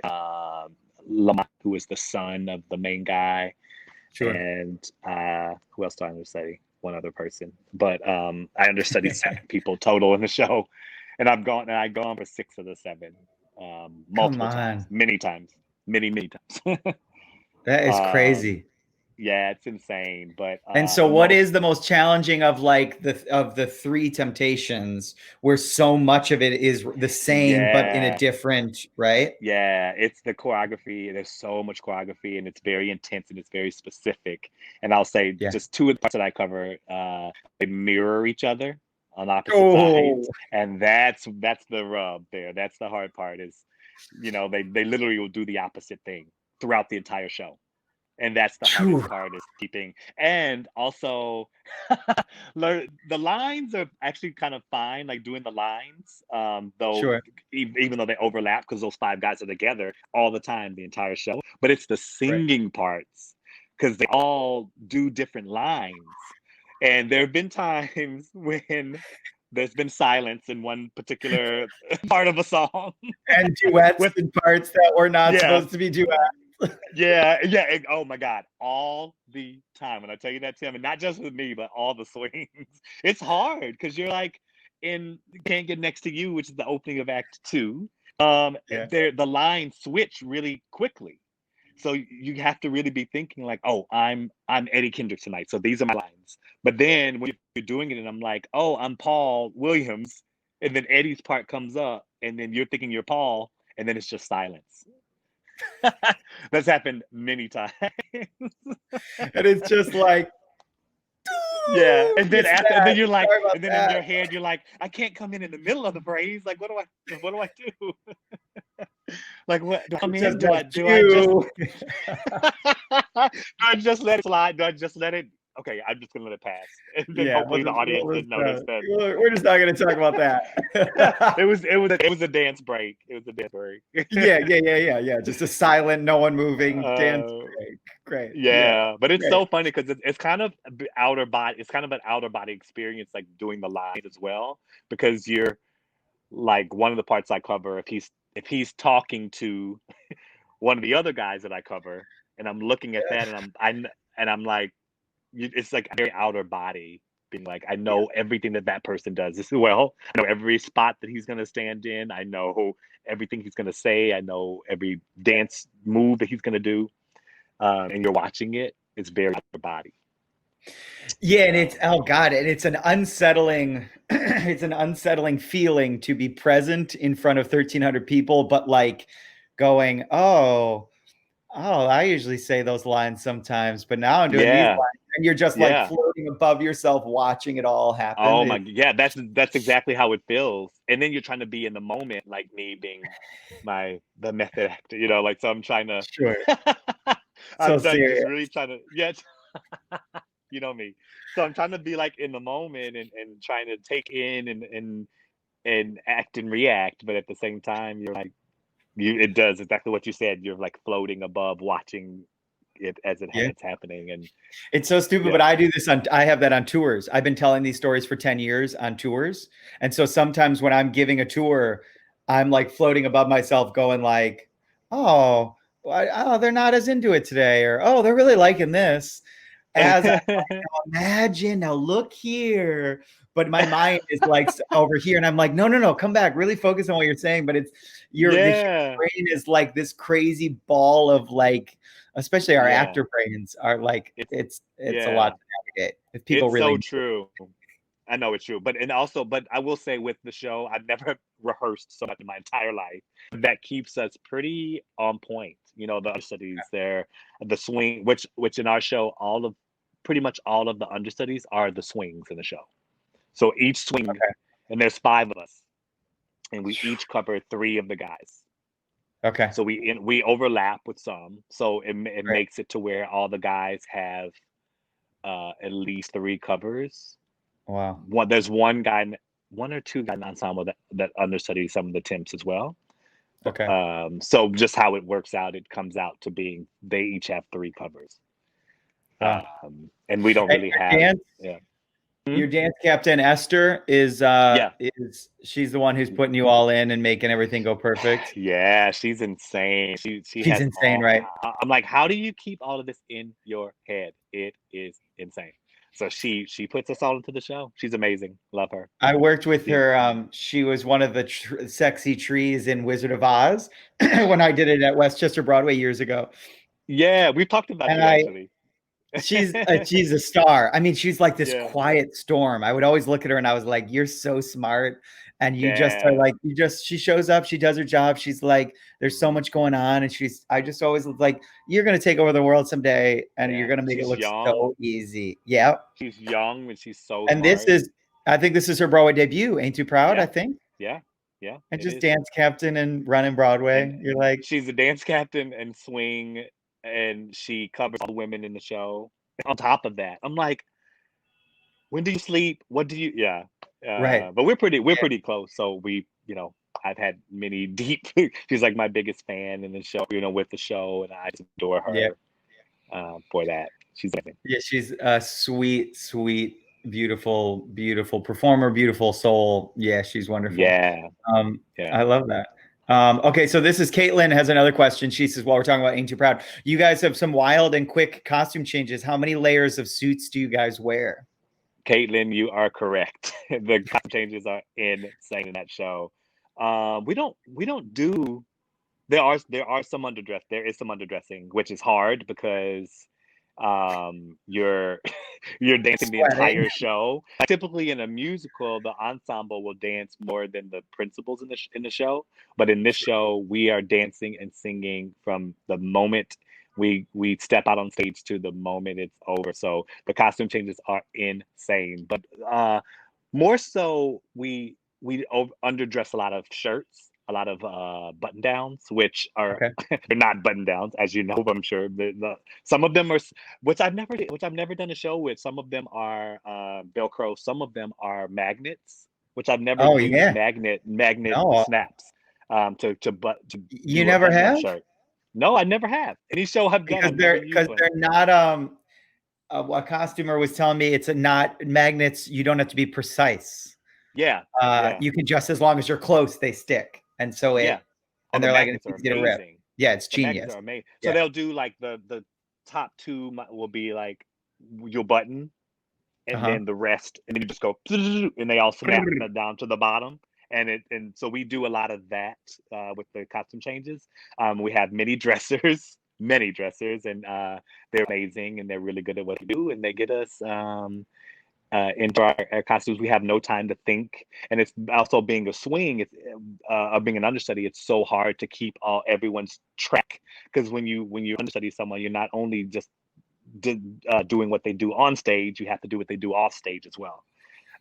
Lamont, who is the son of the main guy. Sure. And who else do I understudy? One other person, but I understudied 7 people total in the show, and I've gone for 6 of the 7, multiple times, many times, many times. That is crazy. Yeah, it's insane. But and so, what is the most challenging of like the 3 temptations, where so much of it is the same but in a different, right? Yeah, it's the choreography. There's so much choreography, and it's very intense and it's very specific. And I'll say just 2 of the parts that I cover, they mirror each other on opposite sides, and that's the rub there. That's the hard part. Is they literally will do the opposite thing throughout the entire show. And that's the hardest part, is keeping. And also, the lines are actually kind of fine, like doing the lines, though, even though they overlap, because those 5 guys are together all the time, the entire show. But it's the singing parts, because they all do different lines. And there have been times when there's been silence in one particular part of a song. And duets in parts that were not supposed to be duets. Yeah. Oh my God, all the time. When I tell you that, Tim, and not just with me, but all the swings. It's hard because you're like in Can't Get Next to You, which is the opening of Act 2. The lines switch really quickly, so you have to really be thinking like, oh, I'm Eddie Kendrick tonight, so these are my lines. But then when you're doing it, and I'm like, oh, I'm Paul Williams, and then Eddie's part comes up, and then you're thinking you're Paul, and then it's just silence. That's happened many times. And it's just like, and then you're like, and then in your head you're like, I can't come in the middle of the phrase. Like, what do I do? Like, what do I mean? Do I just let it slide? Do I just let it? Okay, I'm just gonna let it pass, and then hopefully the audience didn't notice that. We're just not gonna talk about that. It was a dance break. It was a dance break. Yeah. Just a silent, no one moving dance break. Great. Yeah, but it's so funny because it's kind of outer body. It's kind of an outer body experience, like doing the lines as well, because you're like, one of the parts I cover, if he's talking to one of the other guys that I cover, and I'm looking at that, and I'm like, it's like a very outer body being like, I know everything that person does as well. I know every spot that he's going to stand in. I know everything he's going to say. I know every dance move that he's going to do. And you're watching it. It's very outer body. Yeah, and it's and it's an unsettling feeling to be present in front of 1,300 people, but like going, oh, I usually say those lines sometimes, but now I'm doing these lines, and you're just like floating above yourself, watching it all happen. Oh my, that's exactly how it feels. And then you're trying to be in the moment, like me being the method actor, like, so I'm trying to. Sure. I'm just really trying to, you know me. So I'm trying to be like in the moment and trying to take in and act and react, but at the same time, you're like, it does exactly what you said. You're like floating above, watching it as it's happening. And it's so stupid, but I do this I have that on tours. I've been telling these stories for 10 years on tours. And so sometimes when I'm giving a tour, I'm like floating above myself going like, oh, they're not as into it today. Or, oh, they're really liking this. As I imagine, now look here. But my mind is like over here, and I'm like, no, come back. Really focus on what you're saying. But it's the brain is like this crazy ball of like, especially our actor brains are like, it's a lot to navigate. If people really, so true. I know it's true, but I will say with the show, I've never rehearsed so much in my entire life. That keeps us pretty on point. The understudies there, the swing, which in our show, pretty much all of the understudies are the swings in the show. So each swing, and there's 5 of us, and we each cover 3 of the guys. Okay. So we overlap with some, so it makes it to where all the guys have at least 3 covers. Wow. There's one or two guys in the ensemble that understudy some of the temps as well. Okay. So just how it works out, it comes out to being they each have 3 covers. Wow. And we don't really have. Your dance captain Esther is she's the one who's putting you all in and making everything go perfect. Yeah, she's insane. She She's has insane, all. right? I'm like, how do you keep all of this in your head? It is insane. So she puts us all into the show. She's amazing. Love her. I worked with Yeah. her. She was one of the sexy trees in Wizard of Oz when I did it at Westchester Broadway years ago. Yeah, we've talked about And you actually. she's a star. I mean, she's like this Yeah. quiet storm. I would always look at her and I was like, "You're so smart." And you just are Yeah. like, she shows up, she does her job. She's like, there's so much going on, and I just always was like, you're gonna take over the world someday, and Yeah. you're gonna make it She's look young. so easy. Yeah. She's young and she's so And smart. I think this is her Broadway debut. Ain't Too Proud, Yeah. I think. Yeah. Yeah. And it just is. dance captain and running Broadway. And You're like, she's a dance captain and swing, and she covers all the women in the show. On top of that, I'm like, when do you sleep? What do you? Yeah. right. But we're pretty close. So I've had many deep. She's like my biggest fan in the show. With the show, and I just adore her. Yeah. For that, she's amazing. Yeah, she's a sweet, beautiful, beautiful performer, beautiful soul. Yeah, she's wonderful. Yeah. I love that. Okay, so this is Caitlin has another question. She says, while we're talking about Ain't Too Proud, you guys have some wild and quick costume changes. How many layers of suits do you guys wear? Caitlin, you are correct. The costume changes are insane in that show. We don't do. There are some underdress. There is some underdressing, which is hard because you're dancing the entire show. Typically in a musical, the ensemble will dance more than the principals in the show. But in this show, we are dancing and singing from the moment we step out on stage to the moment it's over. So the costume changes are insane. But more so, we underdress a lot of shirts, a lot of button downs, which are they're not button downs, as you know. I'm sure some of them are, which I've never done a show with. Some of them are Velcro. Some of them are magnets, which I've never used magnet snaps to you never have shirt. No, I never have. Any show I've done because they're not a costumer was telling me it's not magnets. You don't have to be precise. Yeah. You can just, as long as you're close, they stick. And so and they're like, it's easy to rip. Yeah, it's genius. Are amazing. So they'll do like the top two will be like your button, and then the rest, and then you just go, and they all snap down to the bottom. And so we do a lot of that with the costume changes. We have many dressers, and they're amazing, and they're really good at what they do, and they get us into our costumes. We have no time to think, and it's also being a swing. It's being an understudy. It's so hard to keep everyone's track, because when you understudy someone, you're not only just doing what they do on stage, you have to do what they do off stage as well,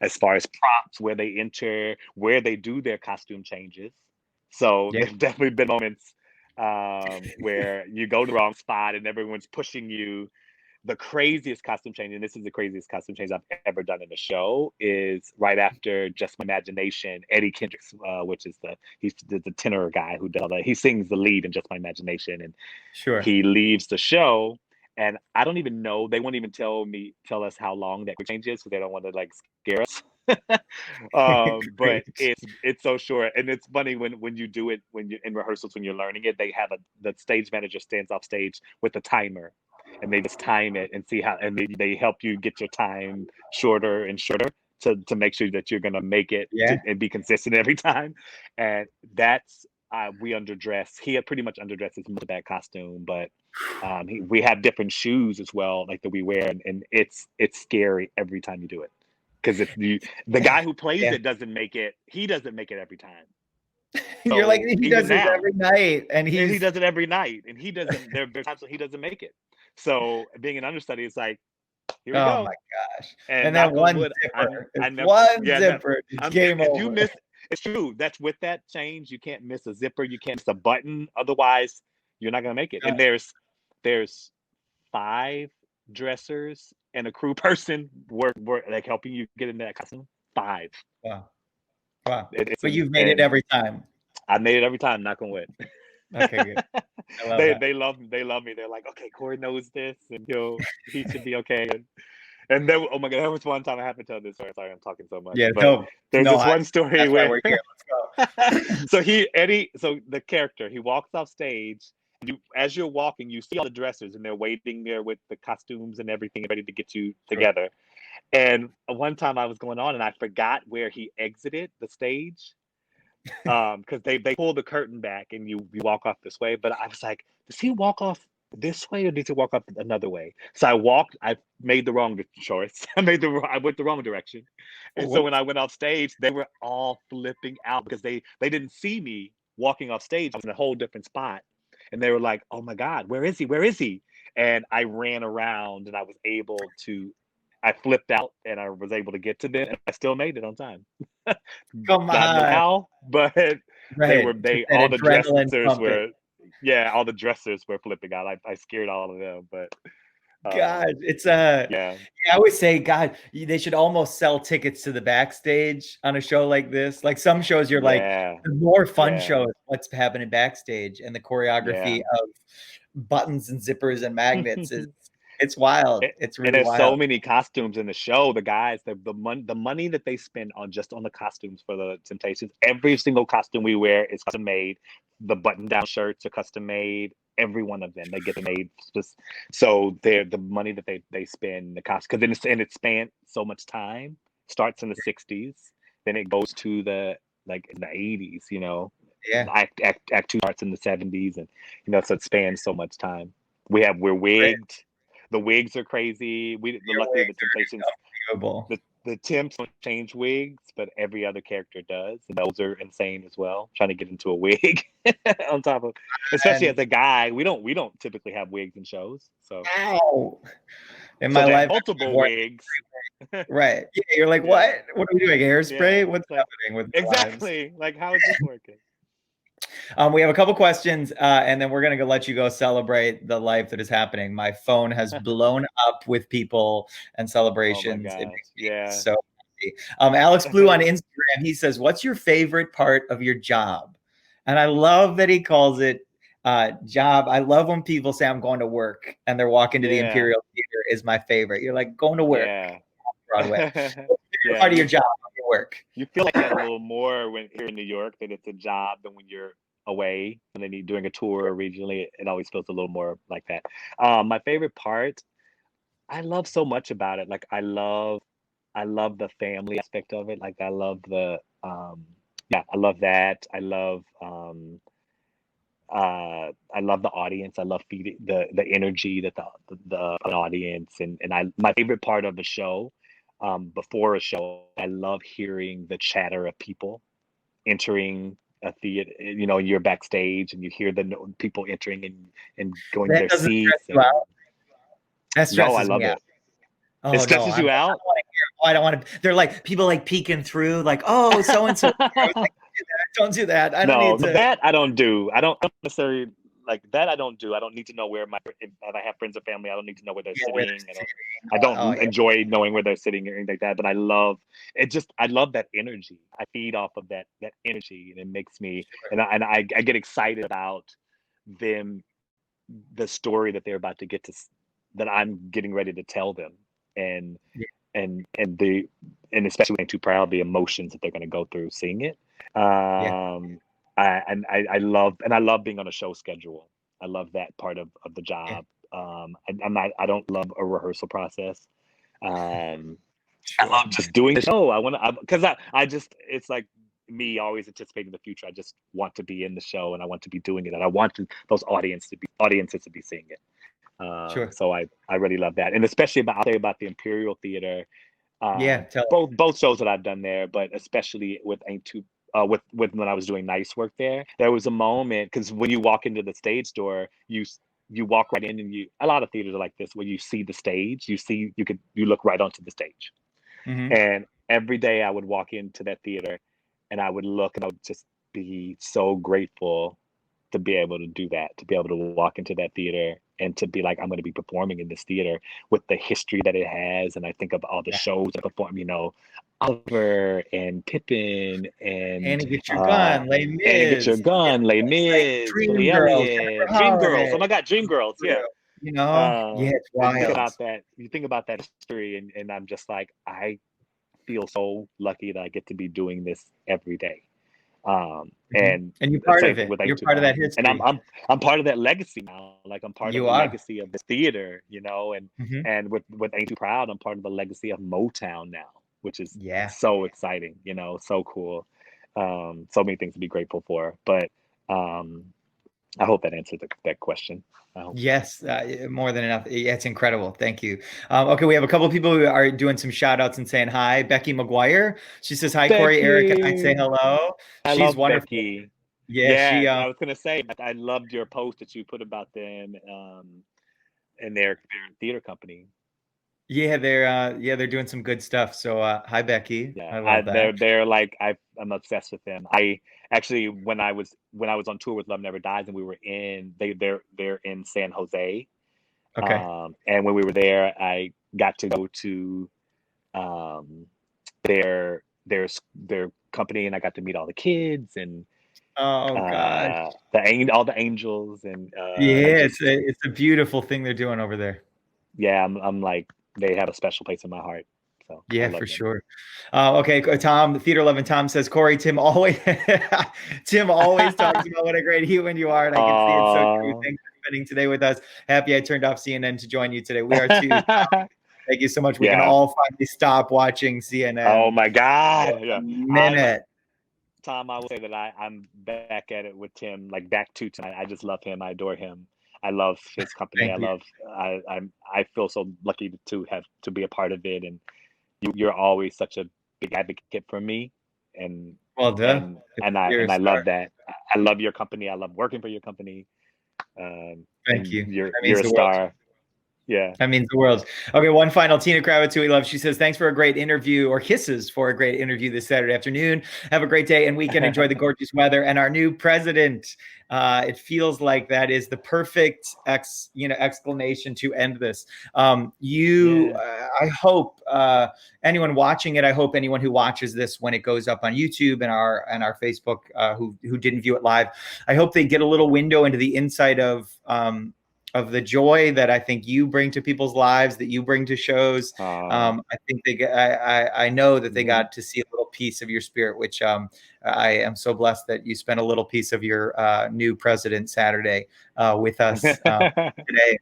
as far as props, where they enter, where they do their costume changes. So there's definitely been moments where you go to the wrong spot and everyone's pushing you. The craziest costume change, and this is the craziest costume change I've ever done in a show, is right after Just My Imagination. Eddie Kendricks, which is he's the tenor guy who does he sings the lead in Just My Imagination, and he leaves the show. And I don't even know, they won't even tell us how long that change is, because they don't want to like scare us. But it's so short, and it's funny when you do it, when you're in rehearsals, when you're learning it, they have the stage manager stands off stage with a timer, and they just time it and see how, and they help you get your time shorter and shorter to make sure that you're gonna make it and be consistent every time. And that's we underdress. He had pretty much underdresses most of that costume, but we have different shoes as well, like that we wear, and it's scary every time you do it, because if the guy who plays it doesn't make it, he doesn't make it every time. So you're like, he does it every night, and he does it every night, and he doesn't. There are times when he doesn't make it. So being an understudy, it's like, here we go. Oh my gosh! And that one zipper, game over. You miss. It's true. That's with that change. You can't miss a zipper. You can't miss a button. Otherwise, you're not gonna make it. And there's 5 dressers and a crew person work like helping you get into that costume. 5. Wow. But you've made it every time. I made it every time. Knock on wood. Okay, good. They love me. They're like, okay, Correy knows this, and he should be okay. And then, oh my God, there was one time I have to tell this story. Sorry, I'm talking so much. Yeah, But there's this one story that's why where we're here. Let's go. so the character, he walks off stage. As you're walking, you see all the dressers and they're waiting there with the costumes and everything ready to get you together. And one time I was going on and I forgot where he exited the stage. Because they pull the curtain back and you walk off this way. But I was like, does he walk off this way or does he walk off another way? So I made the wrong choice. I went the wrong direction. And so when I went off stage, they were all flipping out because they didn't see me walking off stage. I was in a whole different spot. And they were like, oh my God, where is he? Where is he? And I ran around and I flipped out and I was able to get to them and I still made it on time. Come on. Not how, but Right. all the dressers were flipping out. I scared all of them, but God, it's yeah. I always say, God, they should almost sell tickets to the backstage on a show like this. Like some shows, you're like, the more fun shows, what's happening backstage, and the choreography of buttons and zippers and magnets it's wild. It's really and there's wild. so many costumes in the show. The guys, the money that they spend on the costumes for the Temptations. Every single costume we wear is custom made. The button-down shirts are custom made. Every one of them, they get made. So the money that they spend the costume, because it spans so much time. Starts in the 60s, then it goes to the in the 80s. You know, Act 2 starts in the 70s, and so it spans so much time. We're wigged. The wigs are crazy. Luckily the Temptations, the Temps don't change wigs, but every other character does, and those are insane as well. Trying to get into a wig on top of, especially as a guy, we don't typically have wigs in shows. So in my life, multiple wigs. Right? Yeah, you're like, what? What are we doing? Hairspray? What's happening with exactly? Like, how is this working? We have a couple questions, and then we're going to let you go celebrate the life that is happening. My phone has blown up with people and celebrations. Oh it makes me yeah. so happy. Alex Blue on Instagram, he says, what's your favorite part of your job? And I love that he calls it job. I love when people say I'm going to work and they're walking to the Imperial Theater is my favorite. You're like, going to work. Broadway. Part of your job, your work. You feel like that a little more when you're in New York, that it's a job, than when you're away and then you're doing a tour regionally. It always feels a little more like that. My favorite part, I love so much about it. Like I love the family aspect of it. Like I love the I love that. I love the audience. I love feeding the energy that the audience and my favorite part of the show. Before a show, I love hearing the chatter of people entering a theater. You're backstage and you hear the people entering and going to their seats. That stresses me out. Oh, it stresses you out? I don't want to. They're like people like peeking through, like, oh, so and so. Don't do that. I don't need to. That I don't do. I don't necessarily like that. I don't do. I don't need to know where if I have friends or family, I don't need to know where they're sitting. I don't enjoy knowing where they're sitting or anything like that. But I love it. I love that energy. I feed off of that energy, and it makes me. And I get excited about them, the story that they're about to get to, that I'm getting ready to tell them, and especially when I'm too proud, the emotions that they're going to go through seeing it. I love being on a show schedule. I love that part of the job. I don't love a rehearsal process. I love just doing the show. It's like me always anticipating the future. I just want to be in the show and I want to be doing it. And I want those audiences to be seeing it. So I really love that. And especially about the Imperial Theater. Both shows that I've done there, but especially with with when I was doing nice work there was a moment, because when you walk into the stage door, you walk right in, and a lot of theaters are like this, where you see the stage, you look right onto the stage. Mm-hmm. And every day I would walk into that theater and I would look and I would just be so grateful to be able to do that, to be able to walk into that theater and to be like, I'm going to be performing in this theater with the history that it has. And I think of all the shows I perform, Oliver and Pippin and Get Your Gun, Les Mis, Les Mis, Billy Elliot, Dreamgirls. Oh my God, Dreamgirls. Yeah. You know, yeah, it's And you think wild. about that. You think about that history, and I'm just like, I feel so lucky that I get to be doing this every day. Mhm. And And you're the part same of thing it. with You're part of that 82000. And history. I'm part of that legacy now. Like I'm part of You the are. legacy of this theater, you know, Mhm. and with Ain't Too Proud, I'm part of the legacy of Motown now, which is Yeah. so exciting, you know, so cool. So many things to be grateful for. But um I hope that answered that question. I hope so. Yes, more than enough. Yeah, it's incredible. Thank you. Okay, we have a couple of people who are doing some shout outs and saying hi. Becky McGuire. She says, hi, Corey, Eric, and I'd say Becky. hello. I She's love wonderful. Becky. Yeah, Yeah, she I was gonna say I loved your post that you put about them and their theater company. they're doing some good stuff. So hi Becky. Yeah, I love that. they're like I'm obsessed with them. I actually when I was on tour with Love Never Dies and we were in they're in San Jose. Okay. And when we were there, I got to go to um their company and I got to meet all the kids and Oh gosh. all the angels and Yeah, just it's a beautiful thing they're doing over there. yeah, I'm like they have a special place in my heart. So I Yeah, for love them. sure. Okay, Tom, the theater loving Tom says, Corey, Tim always Tim always talks about what a great human you are, and I can see it's so true. Uh, Thanks for spending today with us. Happy I turned off CNN to join you today. We are too. Thank you so much. We can yeah. all finally stop watching Oh CNN my for God. a Yeah. minute. Tom, I will say that I'm back at it with Tim, like back to Tim. I just love him. I adore him. I love his company. Thank you. I feel so lucky to have to be a part of it. And you're always such a big advocate for me. And Well, duh. You're a and I star. love that. I love your company. I love working for your company. Thank And you. That you're means a the world. star. Yeah. That means the world. Okay, one final Tina Kravitz, who we love. She says, thanks for a great interview, or kisses for a great interview this Saturday afternoon. Have a great day and weekend. Enjoy the gorgeous weather and our new president. It feels like that is the perfect exclamation to end this. Yeah. I hope anyone watching it, I hope anyone who watches this when it goes up on YouTube and our Facebook, who didn't view it live, I hope they get a little window into the inside of the joy that I think you bring to people's lives, that you bring to shows. I think I know that they got to see a little piece of your spirit, which I am so blessed that you spent a little piece of your new president Saturday with us today.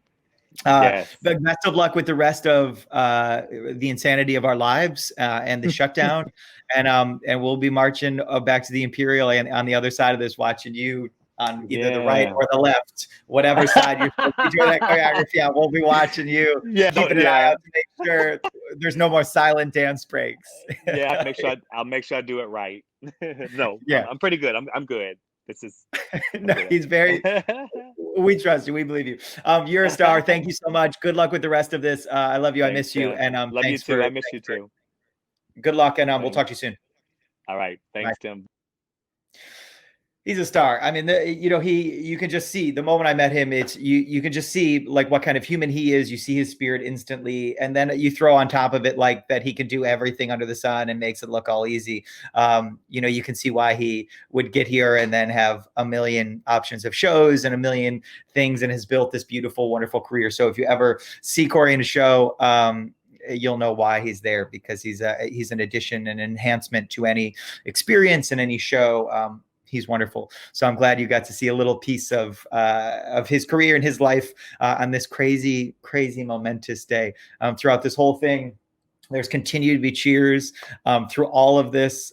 Yes. But best of luck with the rest of the insanity of our lives and the shutdown, and we'll be marching back to the Imperial and on the other side of this, watching you on either the right Yeah. or the left, whatever side you're supposed to be doing that choreography on. We'll be watching you, Yeah. keeping an eye out to make sure there's no more silent dance breaks. Yeah, I'll make sure I do it right. No, Yeah. I'm pretty good. I'm good. This is No, he's very. We trust you. We believe you. You're a star. Thank you so much. Good luck with the rest of this. I love you. I Thanks, miss you. Tim. And Love you too. I miss you too. Good luck. And we'll Thanks. talk to you soon. All right. Bye. Thanks, Tim. He's a star. I mean, you can just see the moment I met him, it's you can just see like what kind of human he is. You see his spirit instantly. And then you throw on top of it, like that he can do everything under the sun and makes it look all easy. You can see why he would get here and then have a million options of shows and a million things and has built this beautiful, wonderful career. So if you ever see Correy in a show, you'll know why he's there, because he's an addition and enhancement to any experience and any show. He's wonderful. So I'm glad you got to see a little piece of his career and his life on this crazy, crazy momentous day. Throughout this whole thing, there's continued to be cheers through all of this.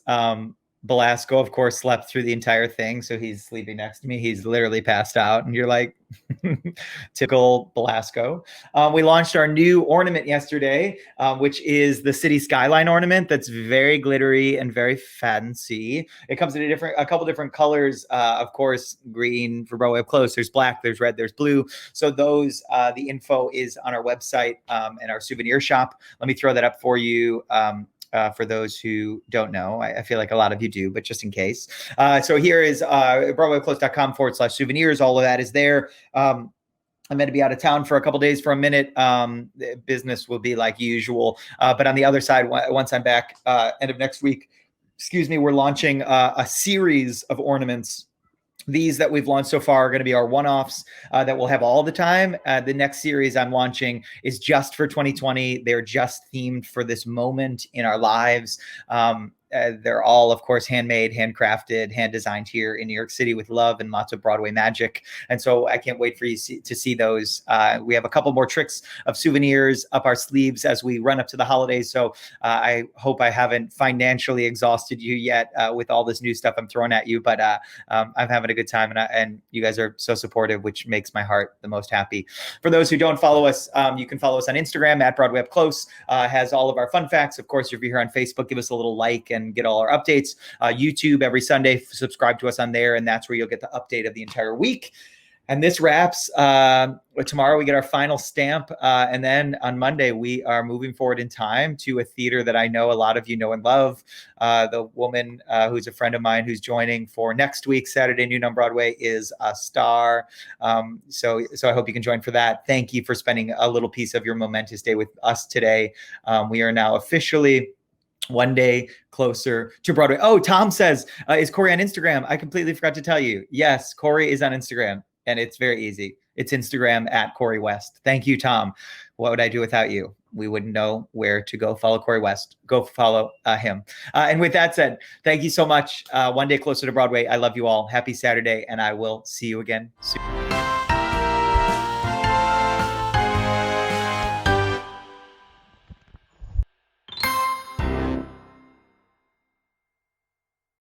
Belasco, of course, slept through the entire thing. So he's sleeping next to me. He's literally passed out. And you're like, typical Belasco. We launched our new ornament yesterday, which is the city skyline ornament that's very glittery and very fancy. It comes in a couple different colors. Of course, green for Broadway Up Close. There's black, there's red, there's blue. So those, the info is on our website and our souvenir shop. Let me throw that up for you. For those who don't know, I feel like a lot of you do, but just in case. So here is BroadwayClose.com/souvenirs. All of that is there. I'm meant to be out of town for a couple days for a minute. Business will be like usual. But on the other side, once I'm back, end of next week, we're launching a series of ornaments these that we've launched so far are going to be our one-offs that we'll have all the time. The next series I'm launching is just for 2020. They're just themed for this moment in our lives. They're all, of course, handmade, handcrafted, hand designed here in New York City with love and lots of Broadway magic. And so I can't wait for you to see those. We have a couple more tricks of souvenirs up our sleeves as we run up to the holidays. So I hope I haven't financially exhausted you yet with all this new stuff I'm throwing at you, but I'm having a good time, and you guys are so supportive, which makes my heart the most happy. For those who don't follow us, you can follow us on Instagram at Broadway Up Close. Has all of our fun facts. Of course, if you're here on Facebook, give us a little like and get all our updates. YouTube every Sunday, subscribe to us on there, and that's where you'll get the update of the entire week. And this wraps. Tomorrow we get our final stamp, and then on Monday we are moving forward in time to a theater that I know a lot of you know and love. The woman who's a friend of mine who's joining for next week, Saturday Noon on Broadway, is a star. So I hope you can join for that. Thank you for spending a little piece of your momentous day with us today. We are now officially one day closer to Broadway. Oh, Tom says, is Correy on Instagram? I completely forgot to tell you. Yes, Correy is on Instagram, and it's very easy. It's Instagram at Correy West. Thank you, Tom. What would I do without you? We wouldn't know where to go follow Correy West. Go follow him. And with that said, thank you so much. One day closer to Broadway. I love you all. Happy Saturday, and I will see you again soon.